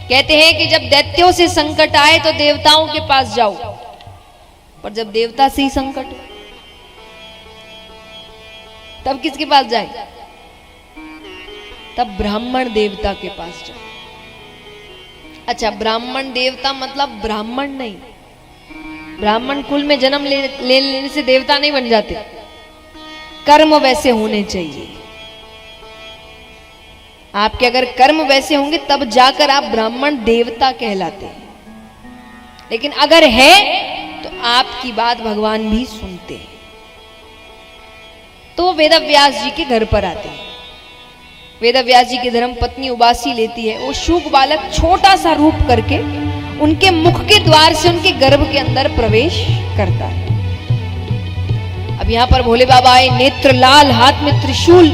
कहते हैं कि जब दैत्यों से संकट आए तो देवताओं के पास जाओ, पर जब देवता से ही संकट हो तब किसके पास जाए? तब ब्राह्मण देवता के पास जाओ। अच्छा, ब्राह्मण देवता मतलब ब्राह्मण नहीं, ब्राह्मण कुल में जन्म ले लेने से देवता नहीं बन जाते। कर्म वैसे होने चाहिए। आपके अगर कर्म वैसे होंगे तब जाकर आप ब्राह्मण देवता कहलाते हैं। लेकिन अगर है तो आपकी बात भगवान भी सुनते हैं। तो वेदव्यास जी के घर पर आते हैं। वेदव्यास जी की धर्म पत्नी उबासी लेती है। वो शूक बालक छोटा सा रूप करके उनके मुख के द्वार से उनके गर्भ के अंदर प्रवेश करता है। अब यहां पर भोले बाबा आए, नेत्र लाल, हाथ में त्रिशूल।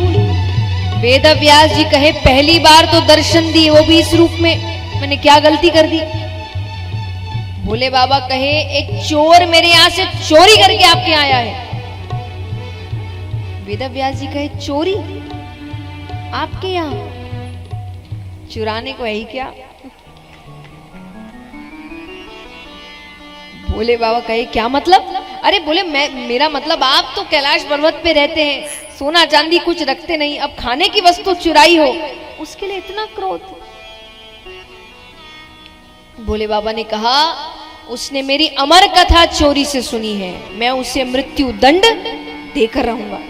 वेदव्यास जी कहे पहली बार तो दर्शन दिए, वो भी इस रूप में, मैंने क्या गलती कर दी? भोले बाबा कहे एक चोर मेरे यहां से चोरी करके आपके यहां आया है। वेदव्यास जी कहे चोरी आपके यहां? चुराने को है ही क्या? भोले बाबा कहे क्या मतलब? अरे बोले मेरा मतलब आप तो कैलाश पर्वत पे रहते हैं, सोना चांदी कुछ रखते नहीं, अब खाने की वस्तु चुराई हो, उसके लिए इतना क्रोध? भोले बाबा ने कहा उसने मेरी अमर कथा चोरी से सुनी है, मैं उसे मृत्यु दंड देकर रहूंगा।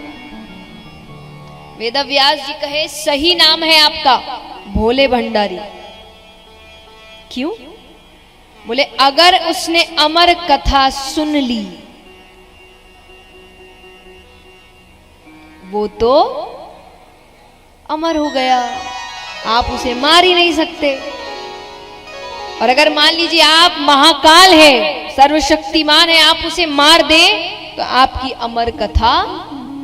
वेदव्यास जी कहे सही नाम है आपका भोले भंडारी। क्यों? बोले अगर उसने अमर कथा सुन ली वो तो अमर हो गया, आप उसे मार ही नहीं सकते। और अगर मान लीजिए आप महाकाल है, सर्वशक्तिमान है, आप उसे मार दें तो आपकी अमर कथा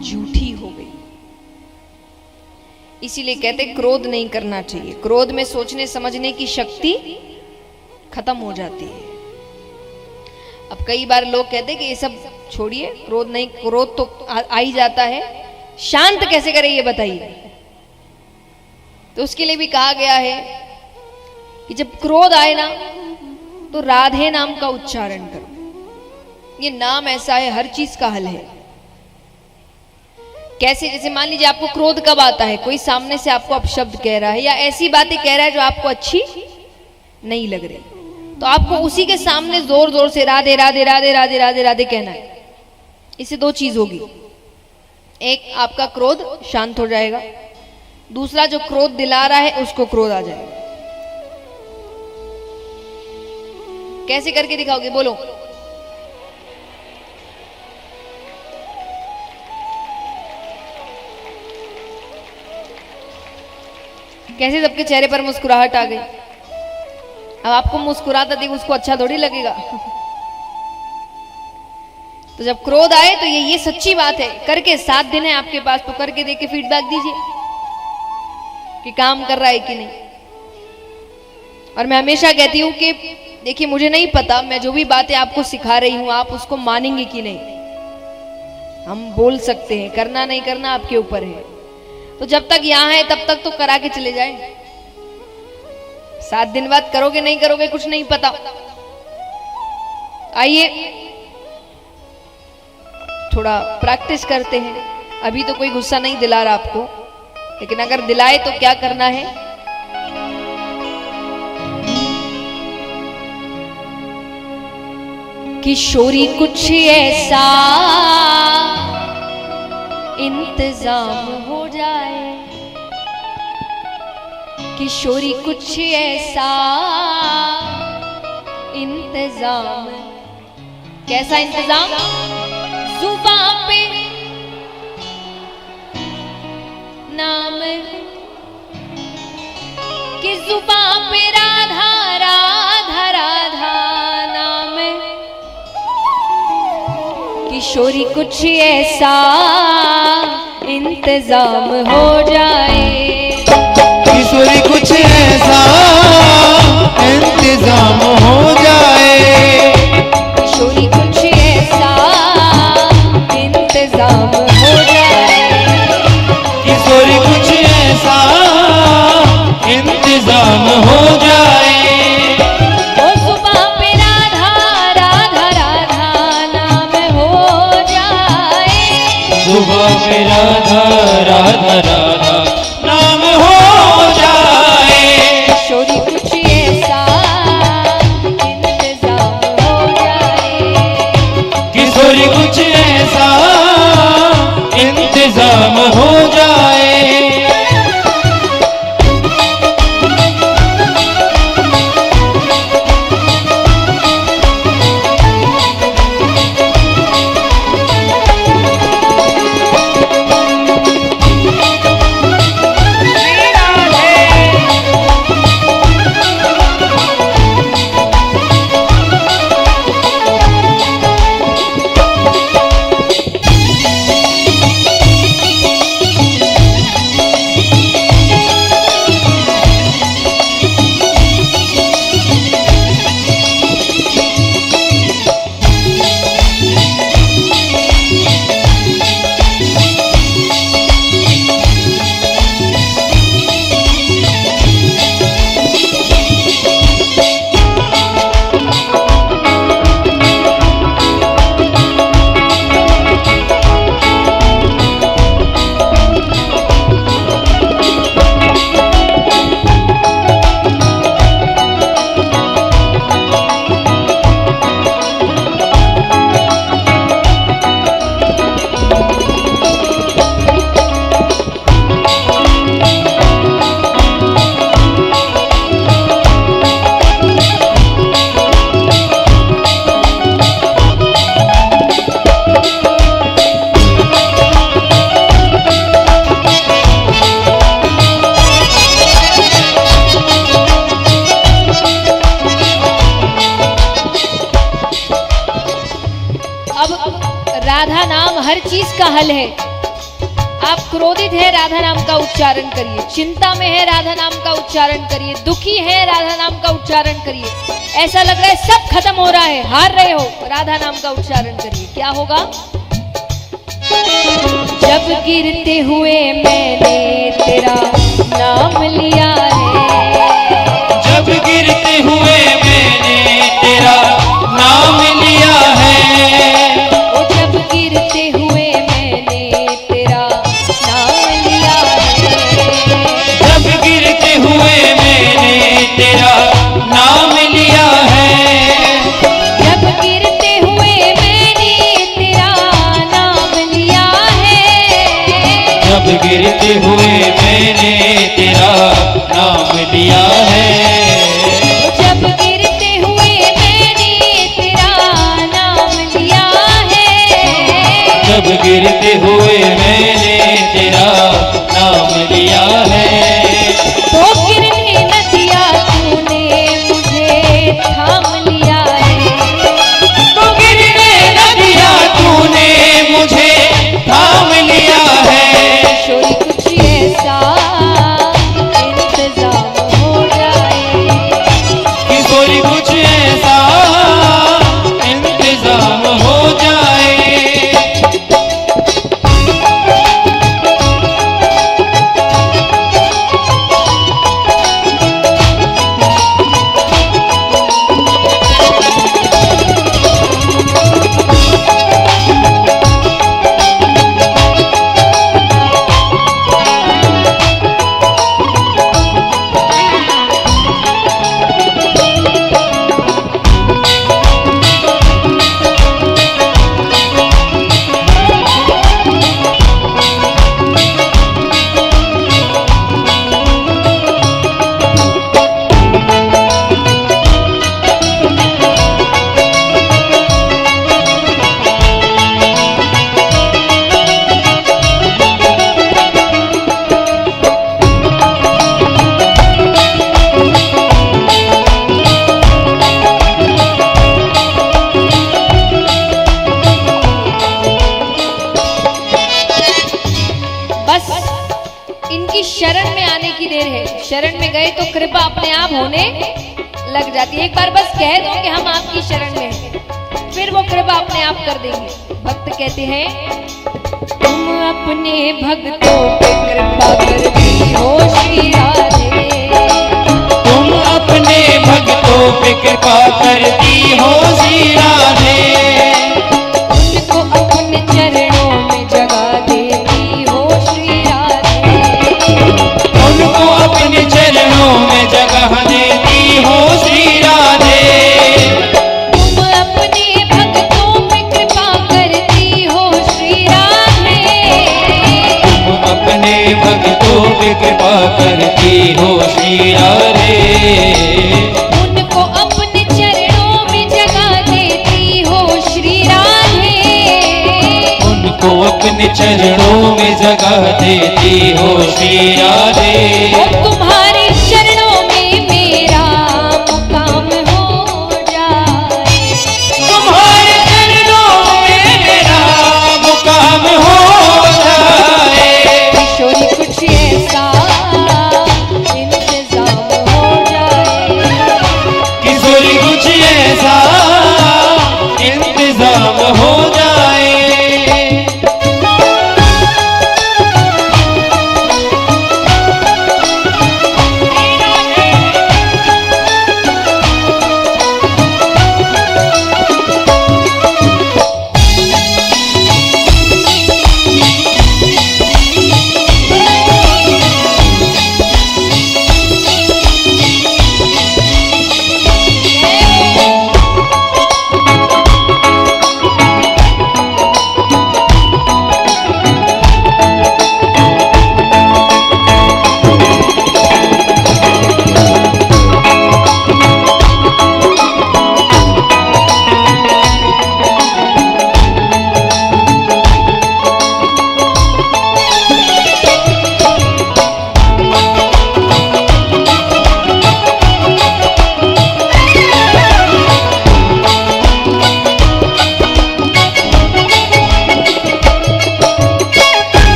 झूठी हो गई। इसीलिए कहते क्रोध नहीं करना चाहिए। क्रोध में सोचने समझने की शक्ति खत्म हो जाती है। अब कई बार लोग कहते हैं कि ये सब छोड़िए, क्रोध नहीं, क्रोध तो आ ही जाता है, शांत कैसे करें ये बताइए। तो उसके लिए भी कहा गया है कि जब क्रोध आए ना तो राधे नाम का उच्चारण करो। ये नाम ऐसा है, हर चीज का हल है। कैसे? जैसे मान लीजिए आपको क्रोध कब आता है? कोई सामने से आपको अपशब्द कह रहा है या ऐसी बातें कह रहा है जो आपको अच्छी नहीं लग रही, तो आपको उसी के सामने जोर जोर से राधे राधे राधे राधे राधे राधे कहना है। इससे दो चीज होगी, एक आपका क्रोध शांत हो जाएगा, दूसरा जो क्रोध दिला रहा है उसको क्रोध आ जाएगा। कैसे करके दिखाओगे? बोलो। कैसे? सबके चेहरे पर मुस्कुराहट आ गई। अब आपको मुस्कुराता देख उसको अच्छा थोड़ी लगेगा। तो जब क्रोध आए तो ये सच्ची बात है, करके 7 दिन है आपके पास, तो करके देख के फीडबैक दीजिए कि काम कर रहा है कि नहीं। और मैं हमेशा कहती हूँ कि देखिए मुझे नहीं पता मैं जो भी बातें आपको सिखा रही हूँ आप उसको मानेंगे कि नहीं। हम बोल सकते हैं, करना नहीं करना आपके ऊपर है। तो जब तक यहाँ है तब तक तो करा के चले जाए। 7 दिन बाद करोगे नहीं करोगे कुछ नहीं पता। आइए थोड़ा प्रैक्टिस करते हैं। अभी तो कोई गुस्सा नहीं दिला रहा आपको, लेकिन अगर दिलाए तो क्या करना है। किशोरी कुछ ऐसा इंतजाम हो जाए, किशोरी कुछ ऐसा इंतजाम। कैसा इंतजाम? जुबान पे नाम, कि जुबान पे राधा राधा राधा नाम। किशोरी कुछ ऐसा इंतजाम हो जाए, किशोरी कुछ ऐसा इंतजाम हो जाए, किशोरी कुछ ऐसा इंतजाम हो जाए, किशोरी कुछ ऐसा इंतजाम हो जाए। ओ सुबह पे राधा राधा राधा नाम हो जाए, सुबह पे राधा राधा राधा नाम हो जाए, किशोरी कुछ ऐसा इंतजाम हो जाए, किशोरी कुछ ऐसा इंतजाम हो जाए। राधा नाम हर चीज का हल है। आप क्रोधित है राधा नाम का उच्चारण करिए, चिंता में है राधा नाम का उच्चारण करिए, दुखी है राधा नाम का उच्चारण करिए, ऐसा लग रहा है सब खत्म हो रहा है, हार रहे हो, राधा नाम का उच्चारण करिए, क्या होगा? जब गिरते हुए मैंने तेरा नाम लिया है, जब गिरते हुए मैंने तेरा नाम लिया है, ओ जब गिरते हुए मैंने तेरा नाम लिया है, जब गिरते हुए मैंने तेरा नाम लिया है, जब गिरते हुए मैंने तेरा नाम लिया है, जब गिरते हुए मैंने तेरा नाम लिया है, जब गिरते हुए मैंने तेरा नाम लिया है, जब गिरते हुए मैंने तेरा नाम लिया है, तो गिरने न दिया तूने मुझे थाम लिया है, तो गिरने न दिया तूने मुझे थाम लिया है, किशोरी कुछ ऐसा इंतजाम हो जाए, गए तो कृपा अपने आप होने लग जाती है। एक बार बस कह दो कि हम आपकी शरण में हैं, फिर वो कृपा अपने आप कर देंगे। भक्त कहते हैं, तुम अपने भक्तों पे कृपा करती हो श्री राधे। तुम अपने भक्तों पे कृपा करती हो श्री राधे। उनको अपने चरणों में जगा देती हो श्री राधे। उनको अपने चरणों में जगह देती हो श्री राधे। तुम अपने भक्तों पे कृपा करती हो श्री राधे। तुम अपने भक्तों पे कृपा करती हो श्री राधे। उनको अपने चरणों में जगा देती हो श्री राधे। उनको अपने चरणों में जगह देती हो श्री राधे। और तुम्हारे चरणों में मेरा मुकाम हो जाए। तुम्हारे चरणों में मेरा मुकाम हो जाए। किशोरी कुछ ऐसा इंतजाम हो जाए। किशोरी कुछ ऐसा इंतजाम हो जाए।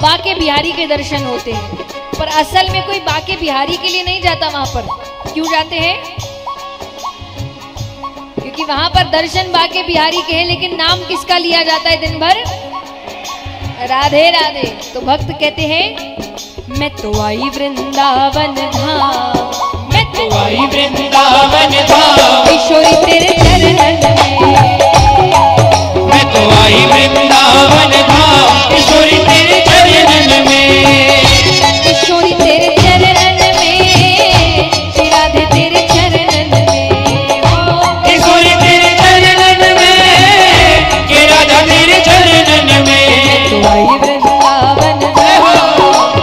बाके बिहारी के दर्शन होते हैं, पर असल में कोई बाके बिहारी के लिए नहीं जाता वहां पर। क्यों जाते हैं? क्योंकि वहां पर दर्शन बाके बिहारी के हैं, लेकिन नाम किसका लिया जाता है दिन भर? राधे राधे। तो भक्त कहते हैं, मैं तो आई वृंदावन धाम, मैं तो आई वृंदावन धाम, किशोरी तेरे चरणन में, मैं तो आई वृंदावन धाम, किशोरी तेरे चरणन में, किशोरी तेरे चरणन में, श्री राधे तेरे चरणन में, हो किशोरी तेरे चरणन में, के राधा तेरे चरणन में, तो आई वृंदावन धाम,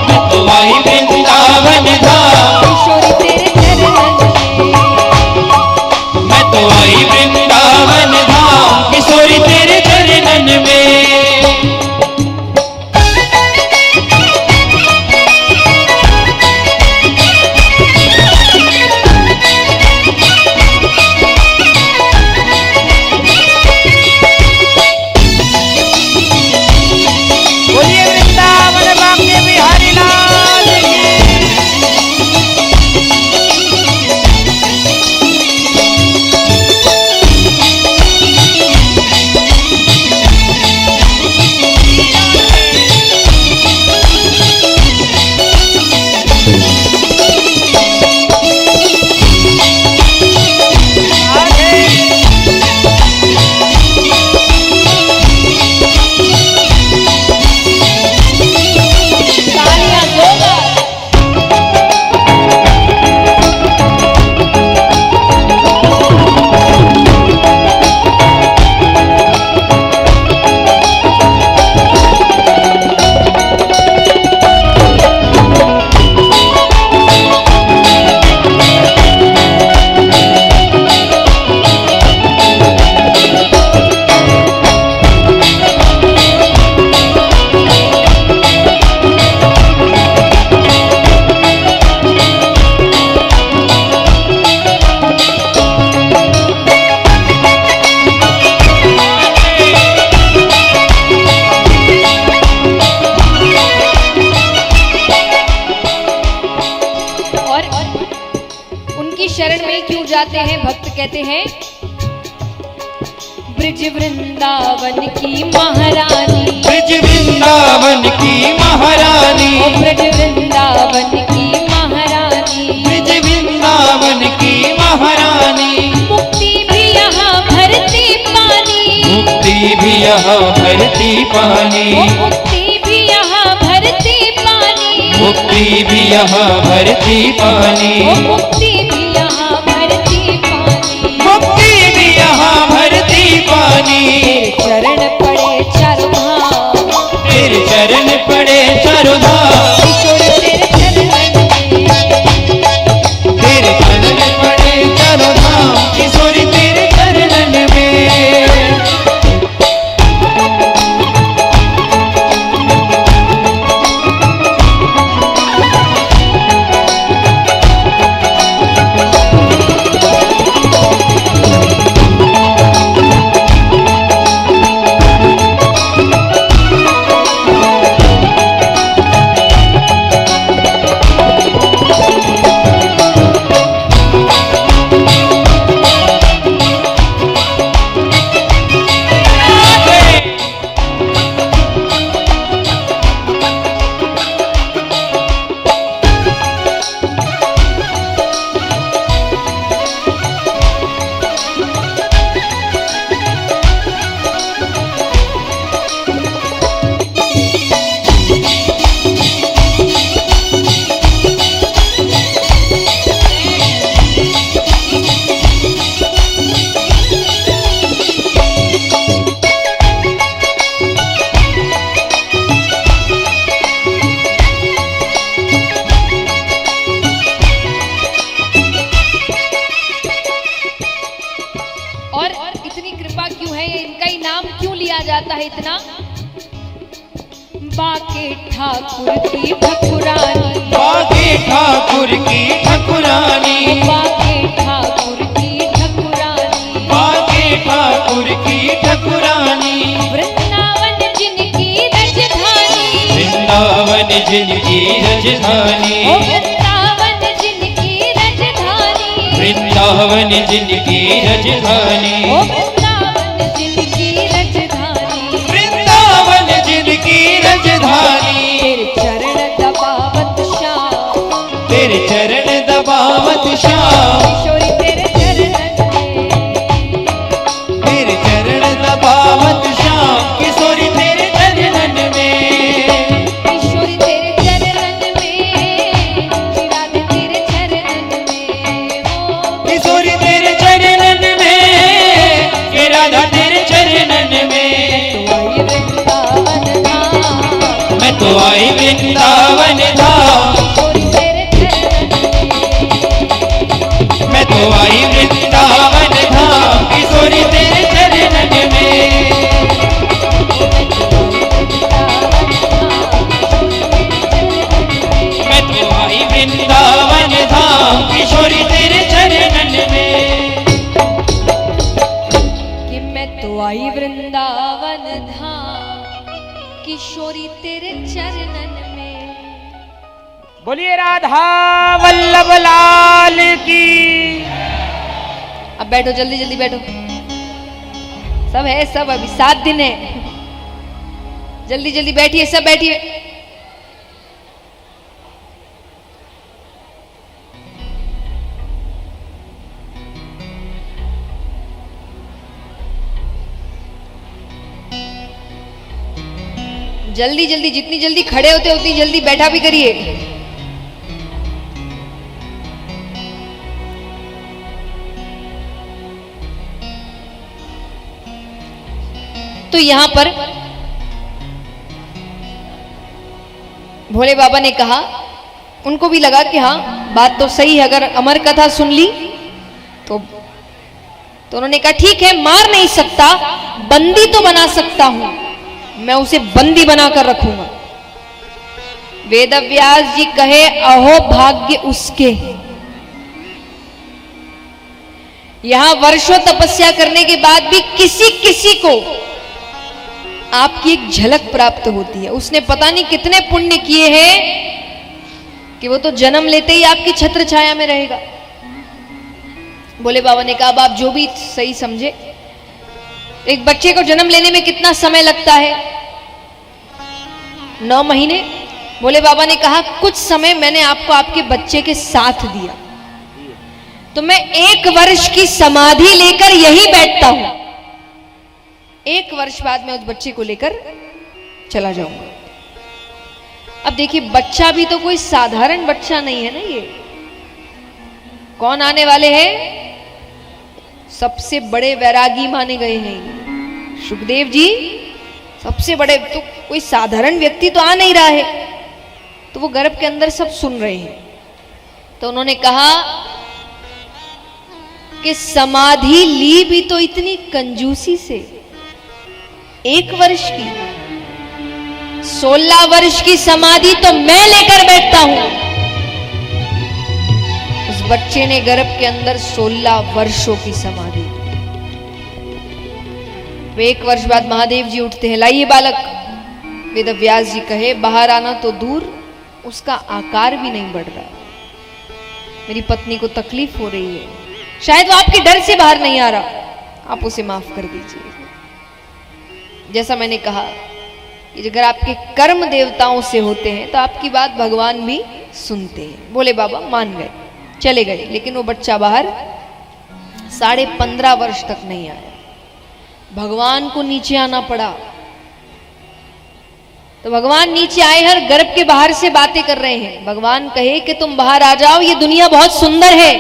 मैं तो आई वृंदावन धाम, किशोरी तेरे चरणन में, मैं तो आई वृंदावन धाम, किशोरी तेरे चरणन में। बोलिए वृंदावन बाके बिहारी लाल की। भक्त कहते हैं, ब्रिज वृंदावन की महारानी, ब्रिज वृंदावन की महारानी, ओ ब्रिज वृंदावन की महारानी, ब्रिज वृंदावन की महारानी। मुक्ति भी यहाँ भरती पानी, मुक्ति भी यहाँ भरती पानी, ओ मुक्ति भी यहाँ भरती पानी, मुक्ति भी यहाँ भरती पानी, ओ मुक्ति भी यहाँ भरती पानी, मुक्ति भी यहाँ भरती पानी। चरण पड़े चारों धाम, तेरे चरण पड़े चारों धाम, किशोर तेरे चरण में, तेरे चरण पड़े चारों धाम, किशोरी तेरे चरणन में। और इतनी कृपा क्यों है, इनका ही नाम क्यों लिया जाता है इतना? बाके ठाकुर की ठकुरानी, बाके ठाकुर की ठकुरानी, बाके ठाकुर की ठकुरानी, बाके ठाकुर की ठकुरानी। वृंदावन जिनकी राजधानी, वृंदावन जिनकी राजधानी, ओ वृंदावन जिनकी राजधानी, वृंदावन जिनकी राजधानी, ओ वृंदावन जिनकी राजधानी, वृंदावन जिनकी राजधानी। तेरे चरण दबावत श्याम, तेरे चरण दबावत श्याम, किशोरी तेरे चरणन में, तेरे चरण दबावत श्याम, किशोरी तेरे चरणन में। किशोरी तेरे चरणन में, राधे तेरे चरणन में, ओ किशोरी तेरे चरणन में, कि राधा तेरे चरणन में। तो आई वृंदावन धाम, मैं तो आई वृंदावन धाम, किशोरी तेरे चरणन में। मैं तो आई वृंदावन धाम, किशोरी तेरे चरणन में। कि मैं तो आई वृंदावन धाम, किशोरी तेरे चरणन में। बोलिए राधा वल्लभ लाल की। अब बैठो, जल्दी जल्दी बैठो। सब है, सब अभी 7 दिन है। जल्दी जल्दी बैठिए, सब बैठिए। जल्दी जल्दी, जितनी जल्दी खड़े होते उतनी जल्दी बैठा भी करिए। तो यहां पर भोले बाबा ने कहा, उनको भी लगा कि हाँ बात तो सही है, अगर अमर कथा सुन ली तो उन्होंने कहा ठीक है, मार नहीं सकता, बंदी तो बना सकता हूं, मैं उसे बंदी बनाकर रखूंगा। वेदव्यास जी कहे, अहो भाग्य उसके, यहां वर्षों तपस्या करने के बाद भी किसी किसी को आपकी एक झलक प्राप्त होती है। उसने पता नहीं कितने पुण्य किए हैं कि वो तो जन्म लेते ही आपकी छत्र छाया में रहेगा। भोले बाबा ने कहा अब आप जो भी सही समझे। एक बच्चे को जन्म लेने में कितना समय लगता है? 9 महीने। भोले बाबा ने कहा कुछ समय मैंने आपको आपके बच्चे के साथ दिया, तो मैं 1 वर्ष की समाधि लेकर यही बैठता हूं। 1 वर्ष बाद मैं उस बच्चे को लेकर चला जाऊंगा। अब देखिए, बच्चा भी तो कोई साधारण बच्चा नहीं है ना। ये कौन आने वाले हैं? सबसे बड़े वैरागी माने गए हैं सुखदेव जी। सबसे बड़े, तो कोई साधारण व्यक्ति तो आ नहीं रहा है। तो वो गर्भ के अंदर सब सुन रहे हैं। तो उन्होंने कहा कि समाधि ली भी तो इतनी कंजूसी से, 1 वर्ष की, 16 वर्ष की समाधि तो मैं लेकर बैठता हूं। उस बच्चे ने गर्भ के अंदर 16 वर्षों की समाधि। 1 वर्ष बाद महादेव जी उठते हैं, लाइए बालक। वेद व्यास जी कहे बाहर आना तो दूर, उसका आकार भी नहीं बढ़ रहा। मेरी पत्नी को तकलीफ हो रही है, शायद वो आपके डर से बाहर नहीं आ रहा, आप उसे माफ कर दीजिए। जैसा मैंने कहा कि अगर आपके कर्म देवताओं से होते हैं तो आपकी बात भगवान भी सुनते हैं। भोले बाबा मान गए, चले गए, लेकिन वो बच्चा बाहर 15.5 वर्ष तक नहीं आया। भगवान को नीचे आना पड़ा। तो भगवान नीचे आए, हर गर्भ के बाहर से बातें कर रहे हैं। भगवान कहे कि तुम बाहर आ जाओ, ये दुनिया बहुत सुंदर है।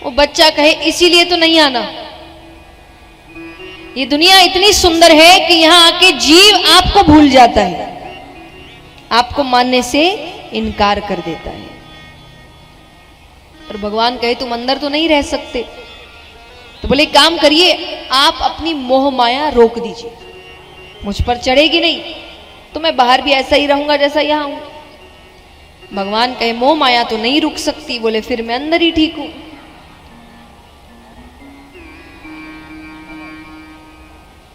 वो बच्चा कहे इसीलिए तो नहीं आना, ये दुनिया इतनी सुंदर है कि यहां आके जीव आपको भूल जाता है, आपको मानने से इनकार कर देता है। और भगवान कहे तुम अंदर तो नहीं रह सकते। तो बोले काम करिए, आप अपनी मोह माया रोक दीजिए, मुझ पर चढ़ेगी नहीं, तो मैं बाहर भी ऐसा ही रहूंगा जैसा यहां हूं। भगवान कहे मोह माया तो नहीं रुक सकती। बोले फिर मैं अंदर ही ठीक हूं।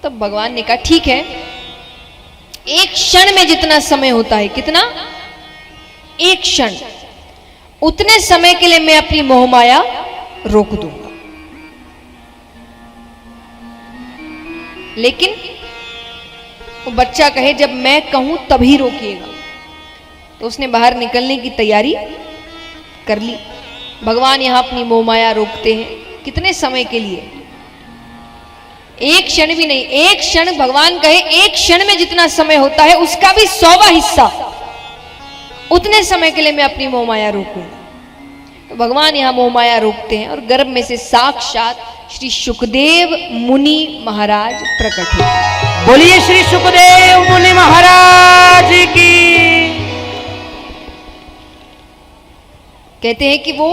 तब भगवान ने कहा ठीक है, 1 क्षण में जितना समय होता है, कितना? 1 क्षण, उतने समय के लिए मैं अपनी मोह माया रोक दूंगा। लेकिन वो बच्चा कहे जब मैं कहूं तभी रोकिएगा। तो उसने बाहर निकलने की तैयारी कर ली। भगवान यहां अपनी मोह माया रोकते हैं। कितने समय के लिए? 1 क्षण भी नहीं। 1 क्षण, भगवान कहे 1 क्षण में जितना समय होता है उसका भी 100वां हिस्सा, उतने समय के लिए मैं अपनी मोह माया रोकूंगा। तो भगवान यहां मोह माया रोकते हैं और गर्भ में से साक्षात श्री सुखदेव मुनि महाराज प्रकट होते। बोलिए श्री सुखदेव मुनि महाराज की। कहते हैं कि वो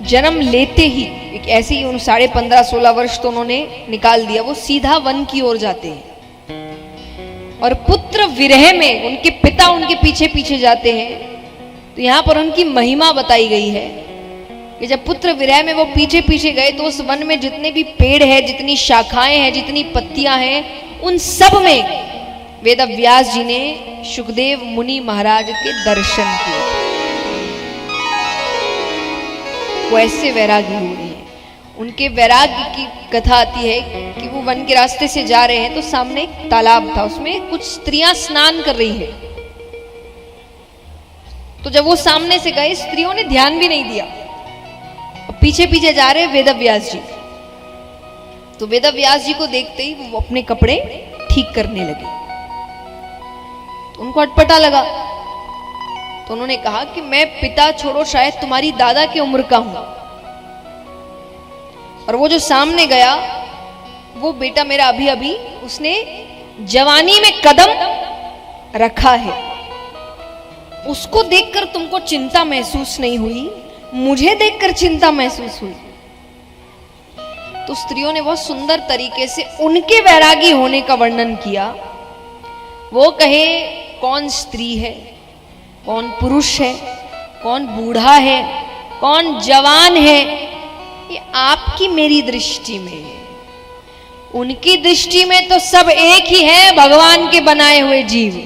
जन्म लेते ही एक ऐसे ही 15.5-16 वर्ष तो उन्होंने निकाल दिया, वो सीधा वन की ओर जाते हैं और पुत्र विरह में उनके पिता उनके पीछे पीछे जाते हैं। तो यहां पर उनकी महिमा बताई गई है कि जब पुत्र विरह में वो पीछे पीछे गए तो उस वन में जितने भी पेड़ है, जितनी शाखाएं हैं, जितनी पत्तियां हैं, उन सब में वेद व्यास जी ने सुखदेव मुनि महाराज के दर्शन किए। वो ऐसे वैरागी हो रहे हैं। उनके वैराग्य की कथा आती है कि वो वन के रास्ते से जा रहे हैं तो सामने एक तालाब था, उसमें कुछ स्त्रियां स्नान कर रही है। तो जब वो सामने से गए, स्त्रियों ने ध्यान भी नहीं दिया, पीछे पीछे जा रहे वेद व्यास जी। तो वेद व्यास जी को देखते ही वो अपने कपड़े ठीक करने लगे। तो उनको अटपटा लगा। तो उन्होंने कहा कि मैं पिता छोड़ो शायद तुम्हारी दादा की उम्र का हूं, और वो जो सामने गया वो बेटा मेरा अभी अभी उसने जवानी में कदम रखा है, उसको देखकर तुमको चिंता महसूस नहीं हुई, मुझे देखकर चिंता महसूस हुई। तो स्त्रियों ने बहुत सुंदर तरीके से उनके वैरागी होने का वर्णन किया। वो कहे कौन स्त्री है, कौन पुरुष है, कौन बूढ़ा है, कौन जवान है, ये आपकी मेरी दृष्टि में है। उनकी दृष्टि में तो सब एक ही है, भगवान के बनाए हुए जीव,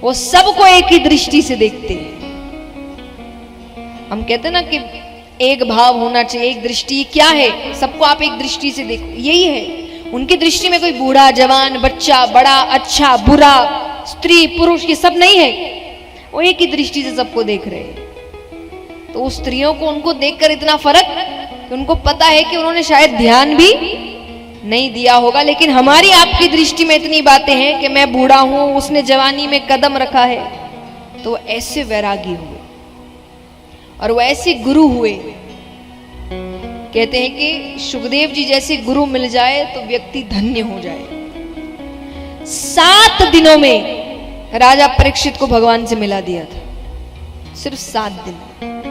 वो सबको एक ही दृष्टि से देखते हैं। हम कहते हैं ना कि एक भाव होना चाहिए, एक दृष्टि। क्या है, सबको आप एक दृष्टि से देखो, यही है उनकी दृष्टि में। कोई बूढ़ा, जवान, बच्चा, बड़ा, अच्छा, बुरा, स्त्री, पुरुष, ये सब नहीं है। वो एक ही दृष्टि से सबको देख रहे हैं। तो उस स्त्रियों को उनको देखकर इतना फर्क कि उनको पता है कि उन्होंने शायद ध्यान भी नहीं दिया होगा, लेकिन हमारी आपकी दृष्टि में इतनी बातें हैं कि मैं बूढ़ा हूं, उसने जवानी में कदम रखा है। तो ऐसे वैरागी हुए और वो ऐसे गुरु हुए। कहते हैं कि सुखदेव जी जैसे गुरु मिल जाए तो व्यक्ति धन्य हो जाए। 7 दिनों में राजा परीक्षित को भगवान से मिला दिया था, सिर्फ 7 दिन।